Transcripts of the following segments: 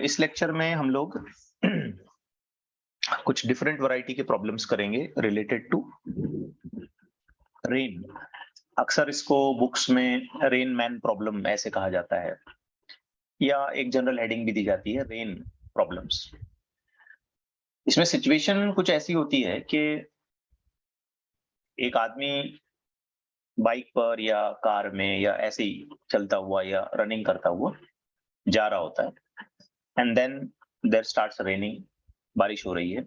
इस लेक्चर में हम लोग कुछ डिफरेंट वैरायटी के प्रॉब्लम्स करेंगे रिलेटेड टू रेन। अक्सर इसको बुक्स में रेन मैन प्रॉब्लम ऐसे कहा जाता है, या एक जनरल हेडिंग भी दी जाती है रेन प्रॉब्लम्स। इसमें सिचुएशन कुछ ऐसी होती है कि एक आदमी बाइक पर या कार में या ऐसे ही चलता हुआ या रनिंग करता हुआ जा रहा होता है, and then there starts raining, बारिश हो रही है।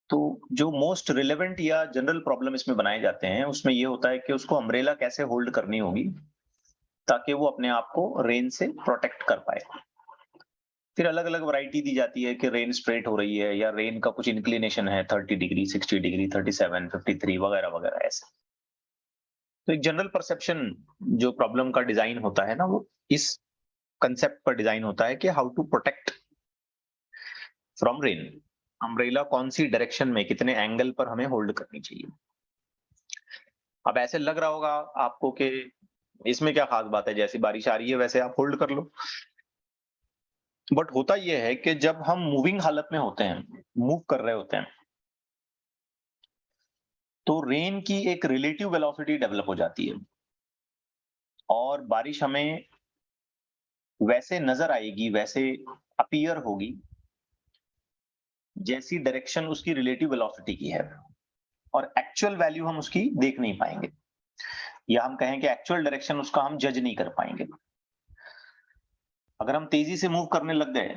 तो जो मोस्ट रिलेवेंट या जनरल प्रॉब्लम इसमें बनाए जाते हैं उसमें ये होता है कि उसको अम्ब्रेला कैसे होल्ड करनी होगी ताकि वो अपने आप को रेन से प्रोटेक्ट कर पाए। फिर अलग अलग वैरायटी दी जाती है कि रेन स्ट्रेट हो रही है या रेन का कुछ इंक्लिनेशन है 30 डिग्री, 60 डिग्री, 37, 53 वगैरह वगैरह ऐसे। तो एक जनरल परसेप्शन जो प्रॉब्लम का डिजाइन होता है ना, वो इस कंसेप्ट पर डिजाइन होता है कि how to protect from rain. Umbrella कौन सी डायरेक्शन में कितने एंगल पर हमें होल्ड करनी चाहिए। अब ऐसे लग रहा होगा आपको कि इसमें क्या खास बात है, जैसी बारिश आ रही है वैसे आप होल्ड कर लो। बट होता यह है कि जब हम मूविंग हालत में होते हैं, मूव कर रहे होते हैं, तो रेन की एक रिलेटिव वेलोसिटी डेवलप हो जाती है और बारिश हमें वैसे नजर आएगी, वैसे अपीयर होगी जैसी डायरेक्शन उसकी रिलेटिव वेलोसिटी की है, और एक्चुअल वैल्यू हम उसकी देख नहीं पाएंगे, या हम कहें कि एक्चुअल डायरेक्शन उसका हम जज नहीं कर पाएंगे। अगर हम तेजी से मूव करने लग गए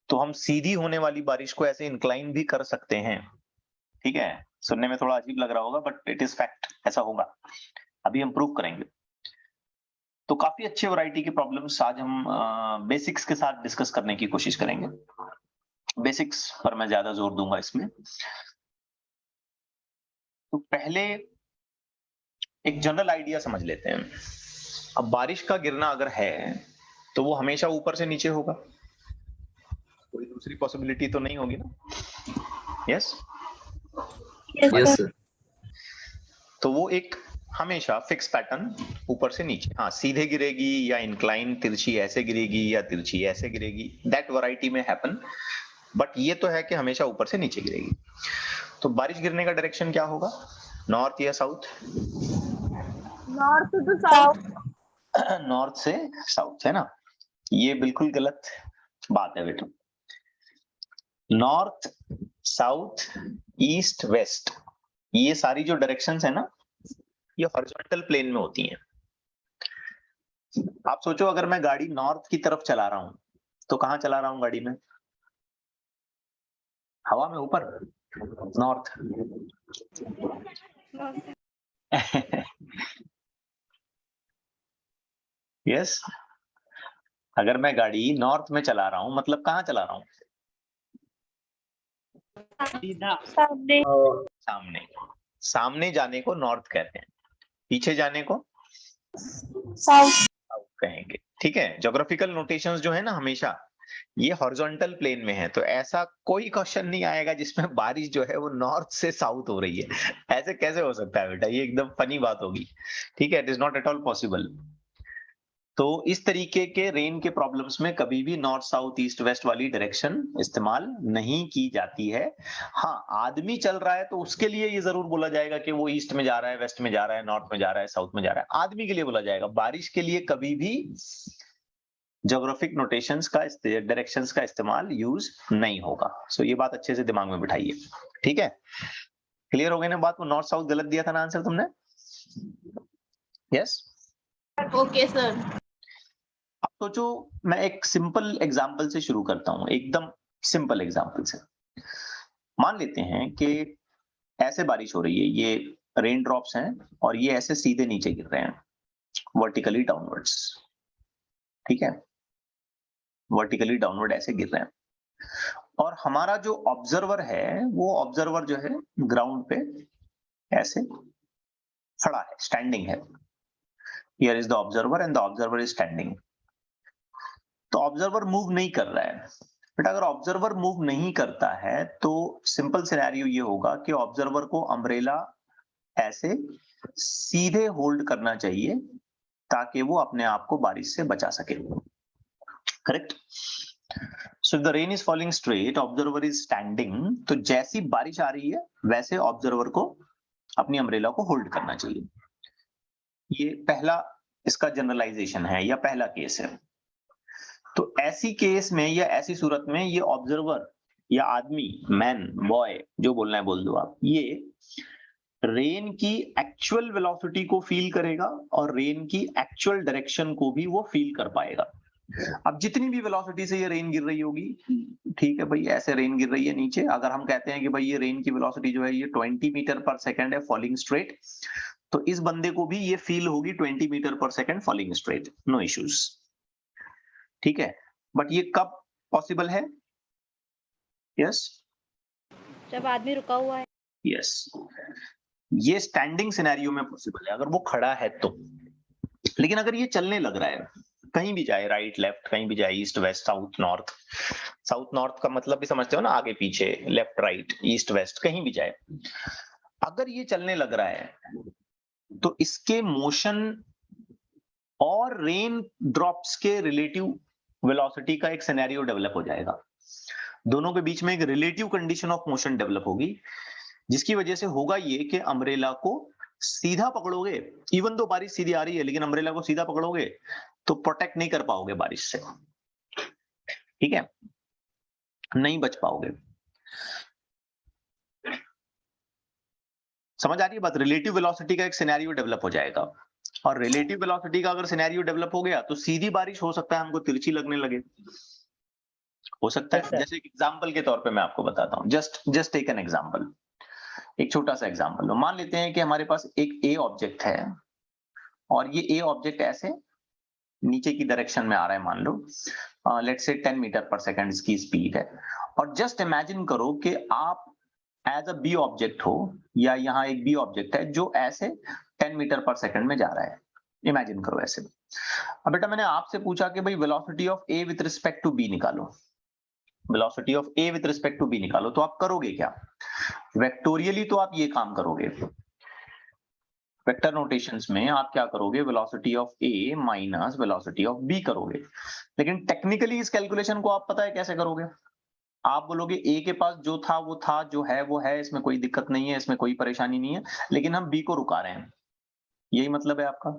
तो हम सीधी होने वाली बारिश को ऐसे इंक्लाइन भी कर सकते हैं। ठीक है, सुनने में थोड़ा अजीब लग रहा होगा बट इट इज फैक्ट, ऐसा होगा। अभी हम प्रूव करेंगे। तो काफी अच्छे वैरायटी के प्रॉब्लम्स आज हम बेसिक्स के साथ डिस्कस करने की कोशिश करेंगे। बेसिक्स पर मैं ज्यादा जोर दूंगा इसमें। तो पहले एक जनरल आइडिया समझ लेते हैं। अब बारिश का गिरना अगर है तो वो हमेशा ऊपर से नीचे होगा, कोई दूसरी पॉसिबिलिटी तो नहीं होगी ना। Yes yes sir. तो वो एक हमेशा फिक्स पैटर्न ऊपर से नीचे, हाँ सीधे गिरेगी या इंक्लाइन तिरछी ऐसे गिरेगी या तिरछी ऐसे गिरेगी, दैट वैरायटी में हैपन। बट ये तो है कि हमेशा ऊपर से नीचे गिरेगी। तो बारिश गिरने का डायरेक्शन क्या होगा, नॉर्थ या south? North to south. North से साउथ, है ना। ये बिल्कुल गलत बात है बेटा। नॉर्थ, साउथ, ईस्ट, वेस्ट, ये सारी जो डायरेक्शंस है ना, ये हॉरिजॉन्टल प्लेन में होती हैं। आप सोचो अगर मैं गाड़ी नॉर्थ की तरफ चला रहा हूं तो कहां चला रहा हूं गाड़ी में? हवा में ऊपर, नॉर्थ। यस, अगर मैं गाड़ी नॉर्थ में चला रहा हूं मतलब कहां चला रहा हूं? सामने। सामने। सामने जाने को नॉर्थ कहते हैं, पीछे जाने को साउथ कहेंगे। ठीक है, ज्योग्राफिकल नोटेशंस जो है ना हमेशा ये हॉरिजॉन्टल प्लेन में है, तो ऐसा कोई क्वेश्चन नहीं आएगा जिसमें बारिश जो है वो नॉर्थ से साउथ हो रही है। ऐसे कैसे हो सकता है बेटा, ये एकदम फनी बात होगी। ठीक है, it is not at all possible. तो इस तरीके के रेन के प्रॉब्लम्स में कभी भी नॉर्थ साउथ ईस्ट वेस्ट वाली डायरेक्शन इस्तेमाल नहीं की जाती है। हाँ, आदमी चल रहा है तो उसके लिए ये जरूर बोला जाएगा कि वो ईस्ट में जा रहा है, वेस्ट में जा रहा है, नॉर्थ में जा रहा है, साउथ में जा रहा है, आदमी के लिए बोला जाएगा। बारिश के लिए कभी भी ज्योग्राफिक नोटेशंस का, डायरेक्शंस का इस्तेमाल यूज नहीं होगा। सो ये बात अच्छे से दिमाग में बिठाइए। ठीक है, क्लियर हो गई ना बात? वो नॉर्थ साउथ गलत दिया था ना आंसर तुमने। Yes, okay sir. अब सोचो, मैं एक सिंपल एग्जांपल से शुरू करता हूं, एकदम सिंपल एग्जांपल से। मान लेते हैं कि ऐसे बारिश हो रही है, ये रेन ड्रॉप्स हैं और ये ऐसे सीधे नीचे गिर रहे हैं, वर्टिकली डाउनवर्ड्स। ठीक है, वर्टिकली डाउनवर्ड ऐसे गिर रहे हैं, और हमारा जो ऑब्जर्वर है वो ऑब्जर्वर जो है ग्राउंड पे ऐसे खड़ा है, स्टैंडिंग है। Here is the observer and the observer is standing. तो ऑब्जर्वर मूव नहीं कर रहा है। बट अगर ऑब्जर्वर मूव नहीं करता है तो सिंपल सिनेरियो ये होगा कि ऑब्जर्वर को अम्ब्रेला ऐसे सीधे होल्ड करना चाहिए ताकि वो अपने आप को बारिश से बचा सके। Correct. So the rain is falling straight, observer is standing. तो जैसी बारिश आ रही है वैसे ऑब्जर्वर को अपनी अम्ब्रेला को होल्ड करना चाहिए. ये पहला इसका जनरलाइजेशन है या पहला केस है. तो ऐसी केस में या ऐसी सूरत में ये ऑब्जर्वर या आदमी, मैन, बॉय, जो बोलना है बोल दो आप, ये रेन की एक्चुअल वेलोसिटी को फील करेगा और रेन की एक्चुअल डायरेक्शन को भी वो फील कर पाएगा. अब जितनी भी वेलोसिटी से ये रेन गिर रही होगी, ठीक है भाई, ऐसे रेन गिर रही है नीचे, अगर हम कहते हैं कि भाई ये रेन की वेलोसिटी जो है ये 20 मीटर पर सेकंड है फॉलिंग स्ट्रेट, तो इस बंदे को भी ये फील होगी 20 metre per second falling straight, no issues. ठीक है, बट ये कब पॉसिबल है? यस, जब आदमी रुका हुआ है. यस, ये स्टैंडिंग सिनेरियो में पॉसिबल है अगर वो खड़ा है तो. लेकिन अगर ये चलने लग रहा है, कहीं भी जाए, राइट लेफ्ट कहीं भी जाए, east west south north, south north का मतलब भी समझते हो ना, आगे पीछे, लेफ्ट राइट ईस्ट वेस्ट कहीं भी जाए, अगर ये चलने लग रहा है तो इसके मोशन और रेन ड्रॉप्स के रिलेटिव वेलोसिटी का एक सिनेरियो डेवलप हो जाएगा. दोनों के बीच में एक relative condition of motion develop होगी, जिसकी वजह से होगा ये कि अम्ब्रेला को सीधा पकड़ोगे, इवन तो बारिश सीधी आ रही है, लेकिन अम्ब्रेला को सीधा पकड़ोगे तो प्रोटेक्ट नहीं कर पाओगे बारिश से. ठीक है, नहीं बच पाओगे. समझ आ रही है बात? रिलेटिव वेलोसिटी का एक सिनेरियो डेवलप हो जाएगा, और रिलेटिव वेलोसिटी का अगर सिनेरियो डेवलप हो गया तो सीधी बारिश हो सकता है हमको तिरछी लगने लगे, हो सकता है. जैसे एग्जांपल के तौर पे मैं आपको बताता हूँ, जस्ट टेक एन एग्जांपल, एक छोटा सा एग्जांपल. मान लेते हैं कि हमारे पास एक ए ऑब्जेक्ट है और ये ए ऑब्जेक्ट ऐसे नीचे की डायरेक्शन में आ रहा है, मान लो let's say 10 metre per second इसकी स्पीड है. और जस्ट इमेजिन करो कि आप एज अ बी ऑब्जेक्ट हो, या यहाँ एक बी ऑब्जेक्ट है जो ऐसे 10 मीटर पर सेकंड में जा रहा है. इमेजिन करो ऐसे. अब बेटा मैंने आपसे पूछा कि भाई velocity of A with respect to B निकालो, velocity of A with respect to B निकालो. तो आप करोगे क्या? वेक्टोरियली तो आप ये काम करोगे, वेक्टर नोटेशंस में आप क्या करोगे, velocity of A minus velocity of B करोगे. लेकिन टेक्निकली इस कैलकुलेशन को आप पता है कैसे करोगे? आप बोलोगे ए के पास जो था वो था, जो है वो है, इसमें कोई दिक्कत नहीं है, इसमें कोई परेशानी नहीं है, लेकिन हम बी को रुका रहे हैं. यही मतलब है आपका,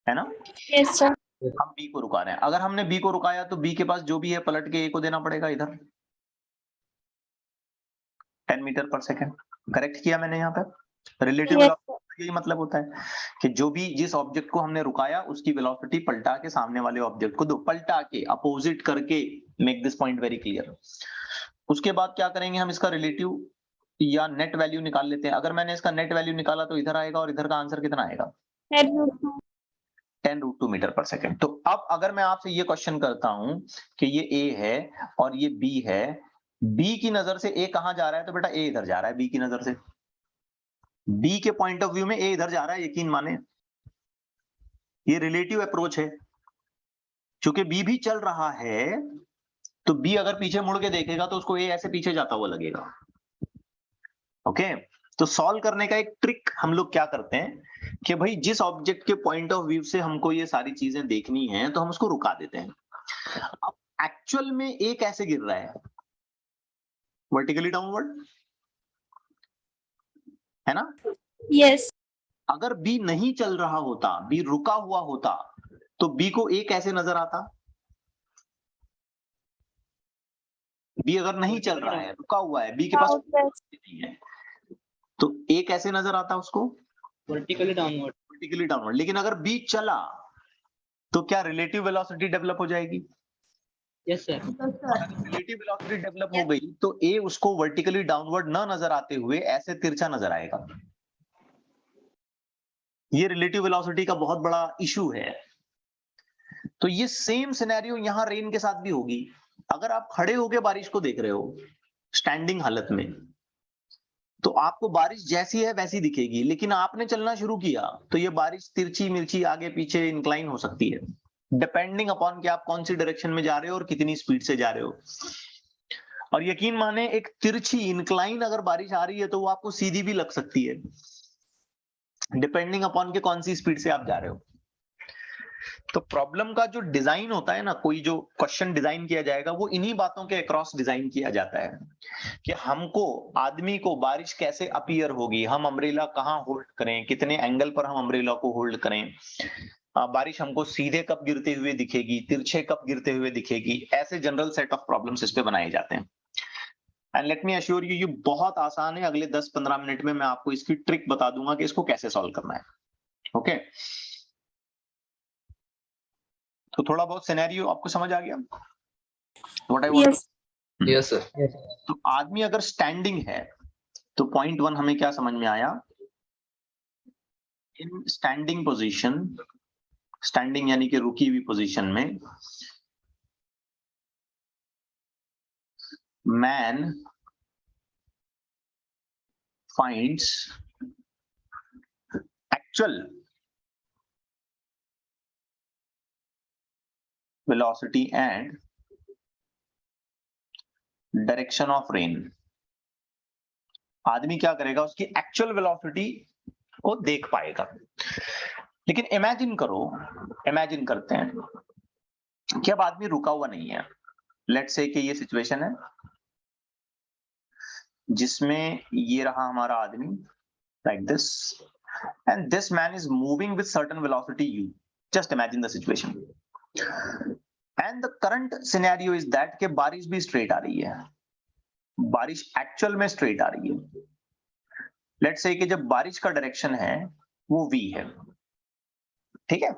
है ना? Yes sir. हम बी को रुका रहे हैं. अगर हमने बी को रुकाया तो बी के पास जो भी है पलट के ए को देना पड़ेगा इधर 10 मीटर पर सेकंड. करेक्ट किया मैंने यहाँ पे? रिलेटिव वेलोसिटी यही मतलब होता है कि जो भी जिस ऑब्जेक्ट को हमने रुकाया उसकी वेलोसिटी पलटा के सामने वाले ऑब्जेक्ट को दो, पलटा के, अपोजिट करके. Make this point very clear. उसके बाद क्या करेंगे, हम इसका रिलेटिव या नेट वैल्यू निकाल लेते हैं. अगर मैंने इसका नेट वैल्यू निकाला तो इधर आएगा, और इधर का आंसर कितना आएगा? 10√2 मीटर पर सेकंड. तो अब अगर मैं आपसे ये क्वेश्चन करता हूं कि ये ए है और ये बी है, बी की नजर से ए कहां जा रहा है, तो बेटा ए इधर जा रहा है. बी की नजर से, बी के पॉइंट ऑफ व्यू में ए इधर जा रहा है, यकीन माने. ये रिलेटिव अप्रोच है. क्योंकि बी भी चल रहा है तो बी अगर पीछे मुड़ के देखेगा तो उसको ए ऐसे पीछे जाता हुआ लगेगा. ओके, तो सॉल्व करने का एक ट्रिक हम लोग क्या करते हैं कि भाई जिस ऑब्जेक्ट के पॉइंट ऑफ व्यू से हमको ये सारी चीजें देखनी है तो हम उसको रुका देते हैं. अब एक्चुअल में ए कैसे गिर रहा है? वर्टिकली डाउनवर्ड, है ना? यस. अगर बी नहीं चल रहा होता, बी रुका हुआ होता, तो बी को ए कैसे नजर आता? बी अगर नहीं चल रहा है, रुका हुआ है, बी के पास नहीं है, तो ए कैसे नजर आता उसको? Vertically downward. Vertically downward. लेकिन अगर बी चला तो क्या रिलेटिव वेलोसिटी डेवलप हो जाएगी? Yes sir. Relative velocity develop हो गई तो ए उसको वर्टिकली डाउनवर्ड ना नजर आते हुए ऐसे तिरछा नजर आएगा. ये रिलेटिव वेलोसिटी का बहुत बड़ा इशू है. तो ये सेम सिनेरियो यहां रेन के साथ भी होगी. अगर आप खड़े होकर बारिश को देख रहे हो स्टैंडिंग हालत में, तो आपको बारिश जैसी है वैसी दिखेगी, लेकिन आपने चलना शुरू किया तो ये बारिश तिरछी मिर्ची आगे पीछे इंक्लाइन हो सकती है, डिपेंडिंग अपॉन कि आप कौन सी डायरेक्शन में जा रहे हो और कितनी स्पीड से जा रहे हो. और यकीन माने एक तिरछी इंक्लाइन अगर बारिश आ रही है तो वो आपको सीधी भी लग सकती है, डिपेंडिंग अपॉन के कौन सी स्पीड से आप जा रहे हो. तो प्रॉब्लम का जो डिजाइन होता है ना, कोई जो क्वेश्चन डिजाइन किया जाएगा वो इन्हीं बातों के अक्रॉस डिजाइन किया जाता है कि हमको आदमी को बारिश कैसे अपीयर होगी, हम अम्ब्रेला कहाँ होल्ड करें, कितने एंगल पर हम अम्ब्रेला को होल्ड करें, बारिश हमको सीधे कब गिरते हुए दिखेगी, तिरछे कब गिरते हुए दिखेगी, ऐसे जनरल सेट ऑफ प्रॉब्लम्स इस पे बनाए जाते हैं। And let me assure you, ये बहुत आसान है। अगले 10-15 मिनट में मैं आपको इसकी ट्रिक बता दूंगा कि इसको कैसे सॉल्व करना है। ओके तो थोड़ा बहुत सिनेरियो आपको समझ आ गया? What I want? Yes. Yes sir. तो आदमी अगर स्टैंडिंग है तो पॉइंट 1 हमें क्या समझ में आया? इन स्टैंडिंग पोजीशन, स्टैंडिंग यानी कि रुकी हुई पोजीशन में, man finds actual velocity and direction of rain। आदमी क्या करेगा? उसकी एक्चुअल वेलोसिटी को देख पाएगा। लेकिन इमेजिन करो, इमेजिन करते हैं कि अब आदमी रुका हुआ नहीं है। लेट्स से कि ये सिचुएशन है जिसमें ये रहा हमारा आदमी like this and this man is moving with certain velocity u। just imagine the situation and the current scenario is that कि बारिश भी स्ट्रेट आ रही है, बारिश एक्चुअल में स्ट्रेट आ रही है। लेट्स से कि जब बारिश का डायरेक्शन है वो v है, ठीक है।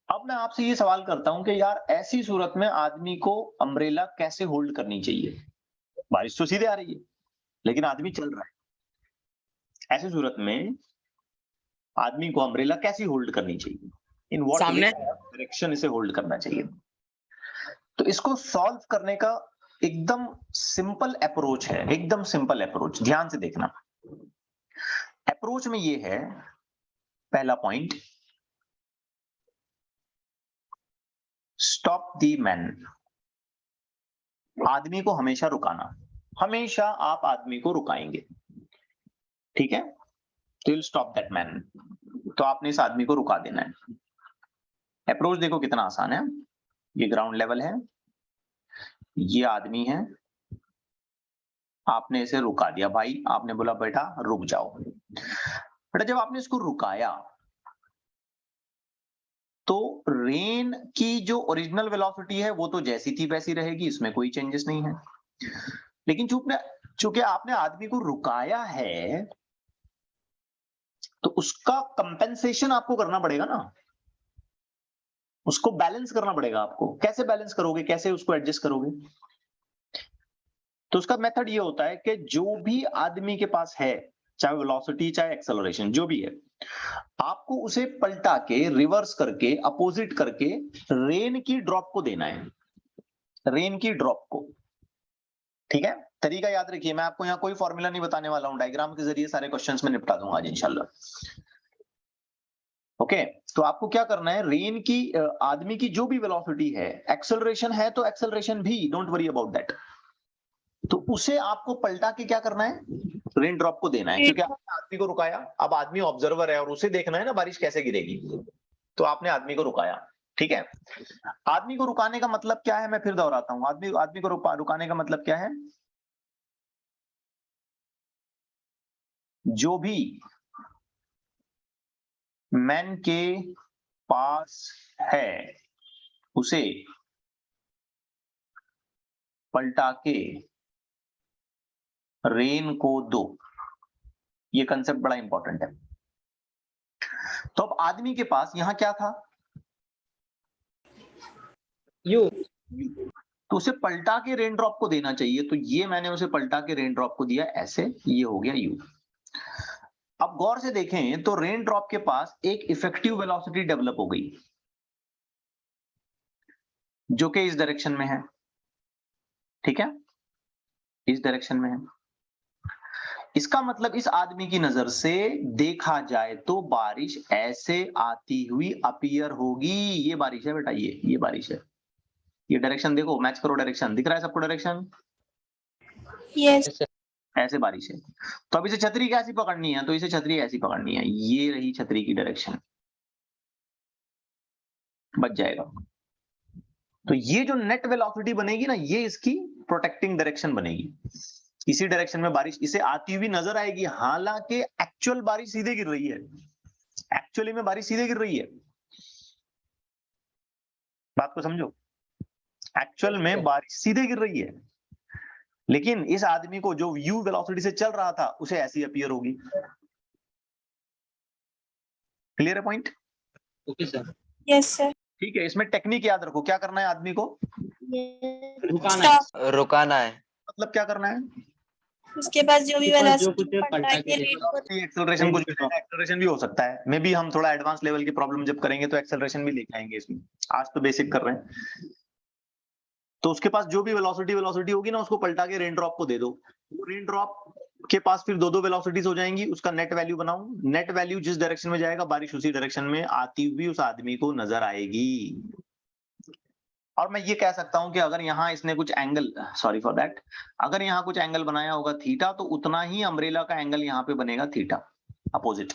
अब मैं आपसे ये सवाल करता हूं कि यार ऐसी सूरत में आदमी को अम्ब्रेला कैसे होल्ड करनी चाहिए? बारिश तो सीधे आ रही है लेकिन आदमी चल रहा है। ऐसी सूरत में आदमी को अम्ब्रेला कैसी होल्ड करनी चाहिए? इन व्हाट सामने। डायरेक्शन इसे होल्ड करना चाहिए? तो इसको सॉल्व करने का एकदम सिंपल अप्रोच है, एकदम सिंपल अप्रोच। ध्यान से देखना, अप्रोच में ये है, पहला पॉइंट, स्टॉप द मैन। आदमी को हमेशा रुकाना, हमेशा आप आदमी को रुकाएंगे, ठीक है। तो विल स्टॉप दैट मैन, तो आपने इस आदमी को रुका देना है। अप्रोच देखो कितना आसान है। ये ग्राउंड लेवल है, ये आदमी है, आपने इसे रुका दिया। भाई आपने बोला बेटा रुक जाओ। बेटा जब आपने इसको रुकाया तो रेन की जो ओरिजिनल वेलोसिटी है वो तो जैसी थी वैसी रहेगी, इसमें कोई चेंजेस नहीं है। लेकिन चूंकि आपने आदमी को रुकाया है तो उसका कंपेंसेशन आपको करना पड़ेगा ना, उसको बैलेंस करना पड़ेगा आपको। कैसे बैलेंस करोगे, कैसे उसको एडजस्ट करोगे? तो उसका मेथड ये होता है कि जो भी आदमी के पास है, चाहे वेलोसिटी चाहे एक्सेलरेशन जो भी है, आपको उसे पलटा के, रिवर्स करके, अपोजिट करके रेन की ड्रॉप को देना है, रेन की ड्रॉप को, ठीक है। तरीका याद रखिए, मैं आपको यहाँ कोई फॉर्मूला नहीं बताने वाला हूं, डायग्राम के जरिए सारे क्वेश्चंस में निपटा दूंगा आज इंशाल्लाह। ओके तो आपको क्या करना है, रेन की आदमी की जो भी वेलोसिटी है, एक्सेलरेशन है तो एक्सेलरेशन भी, डोंट वरी अबाउट दैट, तो उसे आपको पलटा के क्या करना है, रेन ड्रॉप को देना है। क्योंकि आपने आदमी को रुकाया, अब आदमी ऑब्जर्वर है और उसे देखना है ना बारिश कैसे गिरेगी, तो आपने आदमी को रुकाया, ठीक है। आदमी को रुकाने का मतलब क्या है, मैं फिर दोहराता हूं, आदमी को रुकाने का मतलब क्या है? जो भी मैन के पास है उसे पलटा के रेन को दो। ये कंसेप्ट बड़ा इंपॉर्टेंट है। तो अब आदमी के पास यहां क्या था? यू। तो उसे पलटा के रेन ड्रॉप को देना चाहिए, तो ये मैंने उसे पलटा के रेन ड्रॉप को दिया ऐसे, ये हो गया यू। अब गौर से देखें तो रेन ड्रॉप के पास एक इफेक्टिव वेलोसिटी डेवलप हो गई जो कि इस डायरेक्शन में है, ठीक है, इस डायरेक्शन में है। इसका मतलब इस आदमी की नजर से देखा जाए तो बारिश ऐसे आती हुई अपीयर होगी। ये बारिश है बेटा, ये बारिश है। ये डायरेक्शन देखो, मैच करो डायरेक्शन, दिख रहा है सबको डायरेक्शन? Yes. ऐसे बारिश है। तो अब इसे छतरी कैसी पकड़नी है, तो इसे छतरी ऐसी पकड़नी है, ये रही छतरी की डायरेक्शन। बच जाएगा। तो ये जो नेट वेलोसिटी बनेगी ना, ये इसकी प्रोटेक्टिंग डायरेक्शन बनेगी। इसी डायरेक्शन में बारिश इसे आती हुई नजर आएगी, हालांकि एक्चुअल बारिश सीधे गिर रही है। एक्चुअली में बारिश सीधे गिर रही है। बात को समझो, एक्चुअल में बारिश सीधे गिर रही है, लेकिन इस आदमी को जो यू वेलोसिटी से चल रहा था उसे ऐसी अपीयर होगी। क्लियर है point? Okay sir. Yes, sir. ठीक है, इसमें टेक्निक याद रखो, क्या करना है आदमी को? रुकाना है। Stop. रुकाना है। मतलब क्या करना है? उसके पास जो भी उसके पास जो वेलोसिटी कुछ है, पलटा पलटा के के रेट को एक्सेलरेशन कुछ भी देना, एक्सेलरेशन भी हो सकता है। मे बी हम थोड़ा एडवांस लेवल की प्रॉब्लम जब करेंगे तो एक्सेलरेशन भी लेके आएंगे इसमें, आज तो बेसिक कर रहे हैं। तो उसके पास जो भी वेलोसिटी होगी ना, उसको पलटा के रेन ड्रॉप को दे दो। रेन ड्रॉप के पास फिर दो वेलोसिटीज हो जाएंगी, उसका नेट वैल्यू बनाओ। नेट वैल्यू जिस डायरेक्शन में जाएगा, बारिश उसी डायरेक्शन में आती हुई उस आदमी को नजर आएगी। और मैं ये कह सकता हूं कि अगर यहाँ इसने कुछ एंगल, सॉरी फॉर दैट, अगर यहाँ कुछ एंगल बनाया होगा थीटा, तो उतना ही अम्ब्रेला का एंगल यहाँ पे बनेगा थीटा, अपोजिट।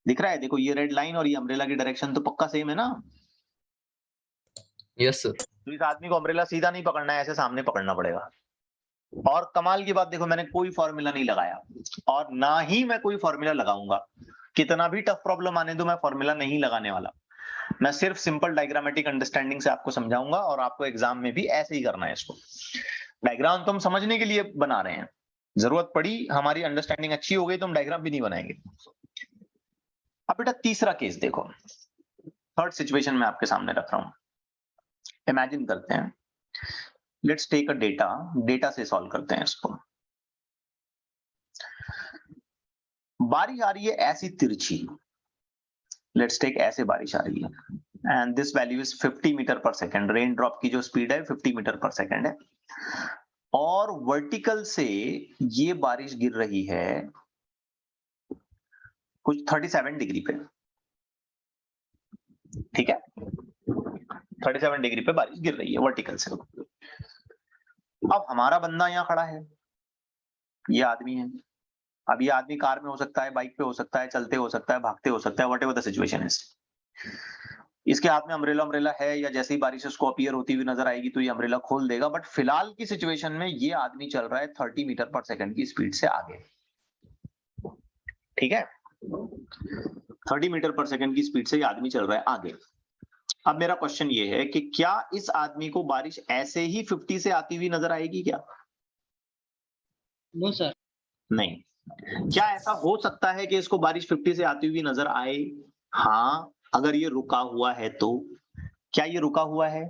दिख रहा है? देखो ये रेड लाइन और ये अम्ब्रेला की डायरेक्शन तो पक्का सेम है ना। Yes sir. तो इस आदमी को अम्ब्रेला सीधा नहीं पकड़ना है, ऐसे सामने पकड़ना पड़ेगा। और कमाल की बात देखो, मैंने कोई फॉर्मूला नहीं लगाया और ना ही मैं कोई फॉर्मूला लगाऊंगा। कितना भी टफ प्रॉब्लम आने दो, मैं फॉर्मूला नहीं लगाने वाला। मैं सिर्फ सिंपल डायग्रामेटिक अंडरस्टैंडिंग से आपको समझाऊंगा, और आपको एग्जाम में भी ऐसे ही करना है इसको। डायग्राम तो हम समझने के लिए बना रहे हैं, जरूरत पड़ी, हमारी अंडरस्टैंडिंग अच्छी हो गई तो हम डायग्राम भी नहीं बनाएंगे। अब बेटा तीसरा केस देखो, थर्ड सिचुएशन में आपके सामने रख रहा हूं। इमेजिन करते हैं, लेट्स टेक अ डेटा से सॉल्व करते हैं इसको। बारिश आ रही है ऐसी तिरछी, लेट्स टेक ऐसे बारिश आ रही है and this value is 50 metre per second. Rain drop की जो स्पीड है 50 मीटर पर सेकेंड है, और वर्टिकल से ये बारिश गिर रही है कुछ 37 डिग्री पे। ठीक है, 37 डिग्री पे बारिश गिर रही है वर्टिकल से। अब हमारा बंदा यहाँ खड़ा है, ये आदमी है। अब ये आदमी कार में हो सकता है, बाइक पे हो सकता है, चलते हो सकता है, भागते हो सकता है, व्हाटएवर द सिचुएशन इज। इसके हाथ में अम्ब्रेला है, या जैसे ही बारिश उसको अपीयर होती हुई नजर आएगी तो ये अम्ब्रेला खोल देगा। बट फिलहाल की सिचुएशन में ये आदमी चल रहा है 30 मीटर पर सेकंड की स्पीड से आगे। ठीक है, 30 मीटर पर सेकंड की स्पीड से ये आदमी चल रहा है आगे। अब मेरा क्वेश्चन ये है कि क्या इस आदमी को बारिश ऐसे ही 50 से आती हुई नजर आएगी क्या? No sir. नहीं। क्या ऐसा हो सकता है कि इसको बारिश 50 से आती हुई नजर आए? हाँ, अगर ये रुका हुआ है तो। क्या ये रुका हुआ है?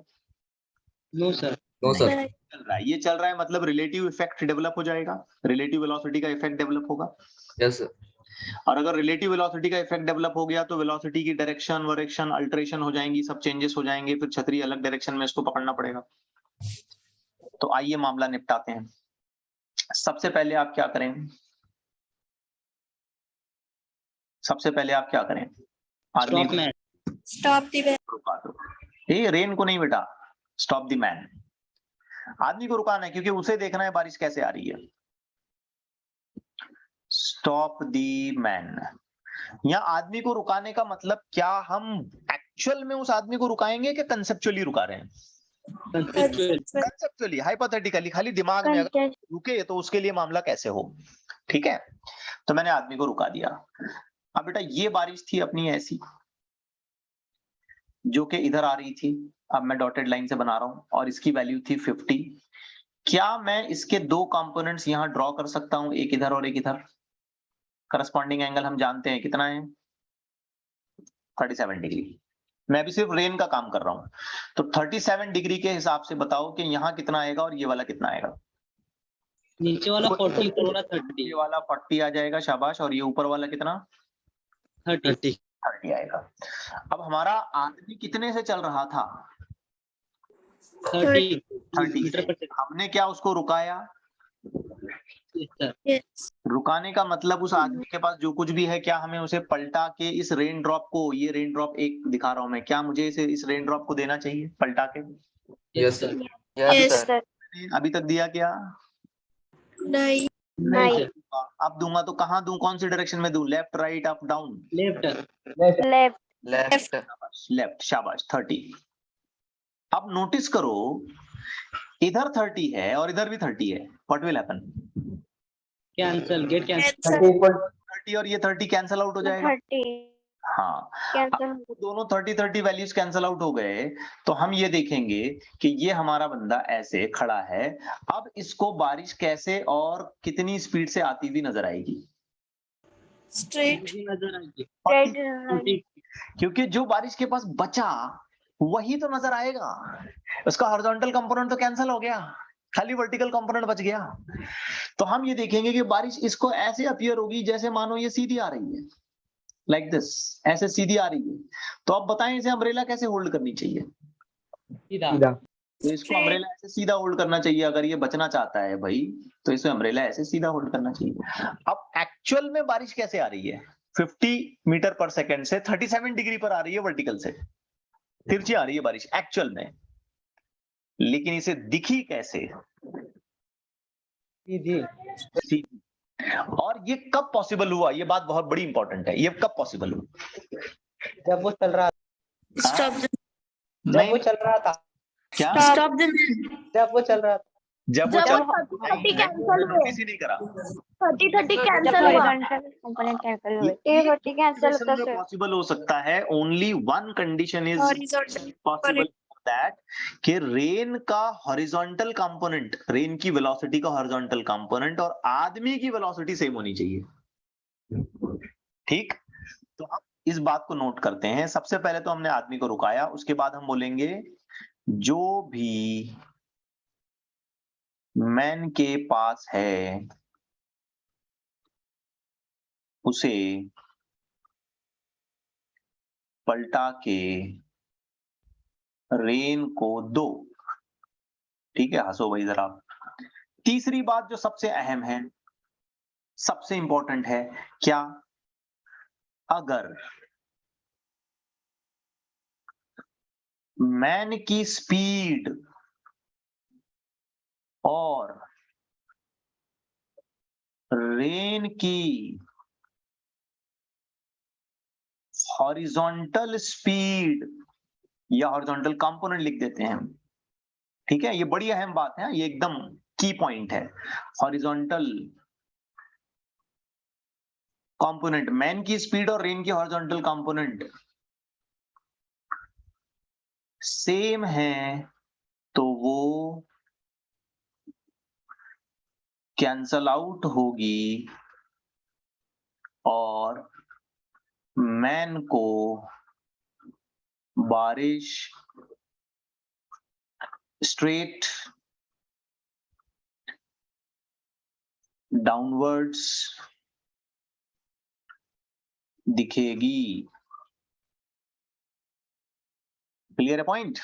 No sir. No sir. चल रहा है, ये चल रहा है, मतलब रिलेटिव इफेक्ट डेवलप हो जाएगा, रिलेटिव वेलोसिटी का इफेक्ट डेवलप होगा। Yes sir. और अगर रिलेटिव वेलोसिटी का इफेक्ट डेवलप हो गया तो वेलोसिटी की डायरेक्शन वरेक्शन अल्टरेशन हो जाएंगी, सब चेंजेस हो जाएंगे, फिर छतरी अलग डायरेक्शन में इसको पकड़ना पड़ेगा। तो आइए मामला निपटाते हैं। सबसे पहले आप क्या करें? सबसे पहले आप क्या करें? आदमी stop man. stop the van. रुका दो। ये रेन को नहीं बेटा, स्टॉप द मैन। आदमी को रुकाना है क्योंकि उसे देखना है बारिश कैसे आ रही है। Stop the man. यहाँ आदमी को रुकाने का मतलब क्या हम एक्चुअल में उस आदमी को रुकाएंगे कि कंसेप्चुअली रुका रहे हैं? कंसेप्चुअल। कंसेप्चुअली, हाइपोथेटिकली, खाली दिमाग में अगर रुके तो उसके लिए मामला कैसे हो। ठीक है, तो मैंने आदमी को रुका दिया। अब बेटा ये बारिश थी अपनी ऐसी, जो कि इधर आ रही थी। अब मैं डॉटेड लाइन से बना रहा हूं और इसकी वैल्यू थी 50। क्या मैं इसके दो कंपोनेंट्स यहां ड्रॉ कर सकता हूं, एक इधर और एक इधर? करस्पॉन्डिंग एंगल हम जानते हैं कितना है, 37 डिग्री। मैं भी सिर्फ रेन का काम कर रहा हूं, तो 37 डिग्री के हिसाब से बताओ कि यहाँ कितना आएगा और ये वाला कितना आएगा। नीचे वाला 40, ऊपर वाला 30। ये वाला 40 आ जाएगा, शाबाश। और ये ऊपर वाला कितना? 30। 30 आएगा। अब हमारा आदमी कितने से चल रहा था? 30 30 मीटर से। पर सेकंड। हमने क्या उसको रुकाया? सर। Yes. रुकाने का मतलब उस आदमी के पास जो कुछ भी है, क्या हमें उसे पलटा के इस रेन ड्रॉप को, ये रेन ड्रॉप एक दिखा रहा हूं मैं, क्या मुझे इसे इस रेन ड्रॉप को देना चाहिए पलटा के? Yes sir. Yes, yes sir. sir. अभी तक दिया क्या? नहीं. नहीं सर। अब दूंगा तो कहाँ दूं, कौन सी डायरेक्शन में दूं? Left, right, up, down? Left. Left. शाबाश, लेफ्ट, शाबाश, 30। अब नोटिस करो इधर 30 है और इधर भी 30 है, what will happen? Cancel, get cancel. Cancel 30 और ये 30 कैंसल आउट हो जाएगा। 30 हाँ, कैंसल दोनों 30 वैल्यूज कैंसल आउट हो गए तो हम ये देखेंगे कि ये हमारा बंदा ऐसे खड़ा है। अब इसको बारिश कैसे और कितनी स्पीड से आती हुई नजर आएगी? स्ट्रेट नजर आएगी। 40 क्योंकि जो बारिश के पास बचा वही तो नजर आएगा, उसका हॉरिजॉन्टल कंपोनेंट तो कैंसिल हो गया, खाली वर्टिकल कंपोनेंट बच गया। तो हम ये देखेंगे कि बारिश इसको ऐसे अपीयर होगी जैसे मानो ये सीधी आ रही है, लाइक दिस, ऐसे सीधी आ रही है। तो अब बताएं इसे अम्ब्रेला कैसे होल्ड करनी चाहिए? सीधा। तो इसको अम्ब्रेला ऐसे सीधा होल्ड करना चाहिए। अगर ये बचना चाहता है भाई तो इसे अम्ब्रेला ऐसे सीधा होल्ड करना चाहिए। अब एक्चुअल में बारिश कैसे आ रही है? 50 मीटर पर सेकंड से 37 डिग्री पर आ रही है, वर्टिकल से तिरछी आ रही है बारिश एक्चुअल में, लेकिन इसे दिखी कैसे? सीधी। और ये कब पॉसिबल हुआ? ये बात बहुत बड़ी इंपॉर्टेंट है। ये कब पॉसिबल हुआ? जब वो चल रहा स्टॉप जब वो चल रहा था क्या? स्टॉप द जब वो चल रहा था जब वो जब 30 कैंसल हुए, किसी नहीं करा 30 कैंसल हुआ, कंपोनेंट कैंसल हुए, 30 कैंसल होता सर। पॉसिबल हो सकता है। Only one condition is horizontal possible that कि रेन का हॉरिजॉन्टल कंपोनेंट, रेन की वेलोसिटी का हॉरिजॉन्टल कंपोनेंट और आदमी की वेलोसिटी सेम होनी चाहिए। ठीक, तो हम इस बात को नोट करते हैं। सबसे पहले तो हमने आदमी को रुकाया, उसके बाद हम बोलेंगे जो भी मैन के पास है उसे पलटा के रेन को दो। ठीक है, हंसो भाई जरा। तीसरी बात जो सबसे अहम है, सबसे इंपॉर्टेंट है, क्या? अगर मैन की स्पीड और रेन की हॉरिजॉन्टल स्पीड या हॉरिजॉन्टल कंपोनेंट लिख देते हैं हम, ठीक है, ये बड़ी अहम बात है, ये एकदम की पॉइंट है। हॉरिजॉन्टल कंपोनेंट, मैन की स्पीड और रेन की हॉरिजॉन्टल कंपोनेंट सेम है तो वो कैंसल आउट होगी और मैन को बारिश स्ट्रेट डाउनवर्ड्स दिखेगी। क्लियर है पॉइंट?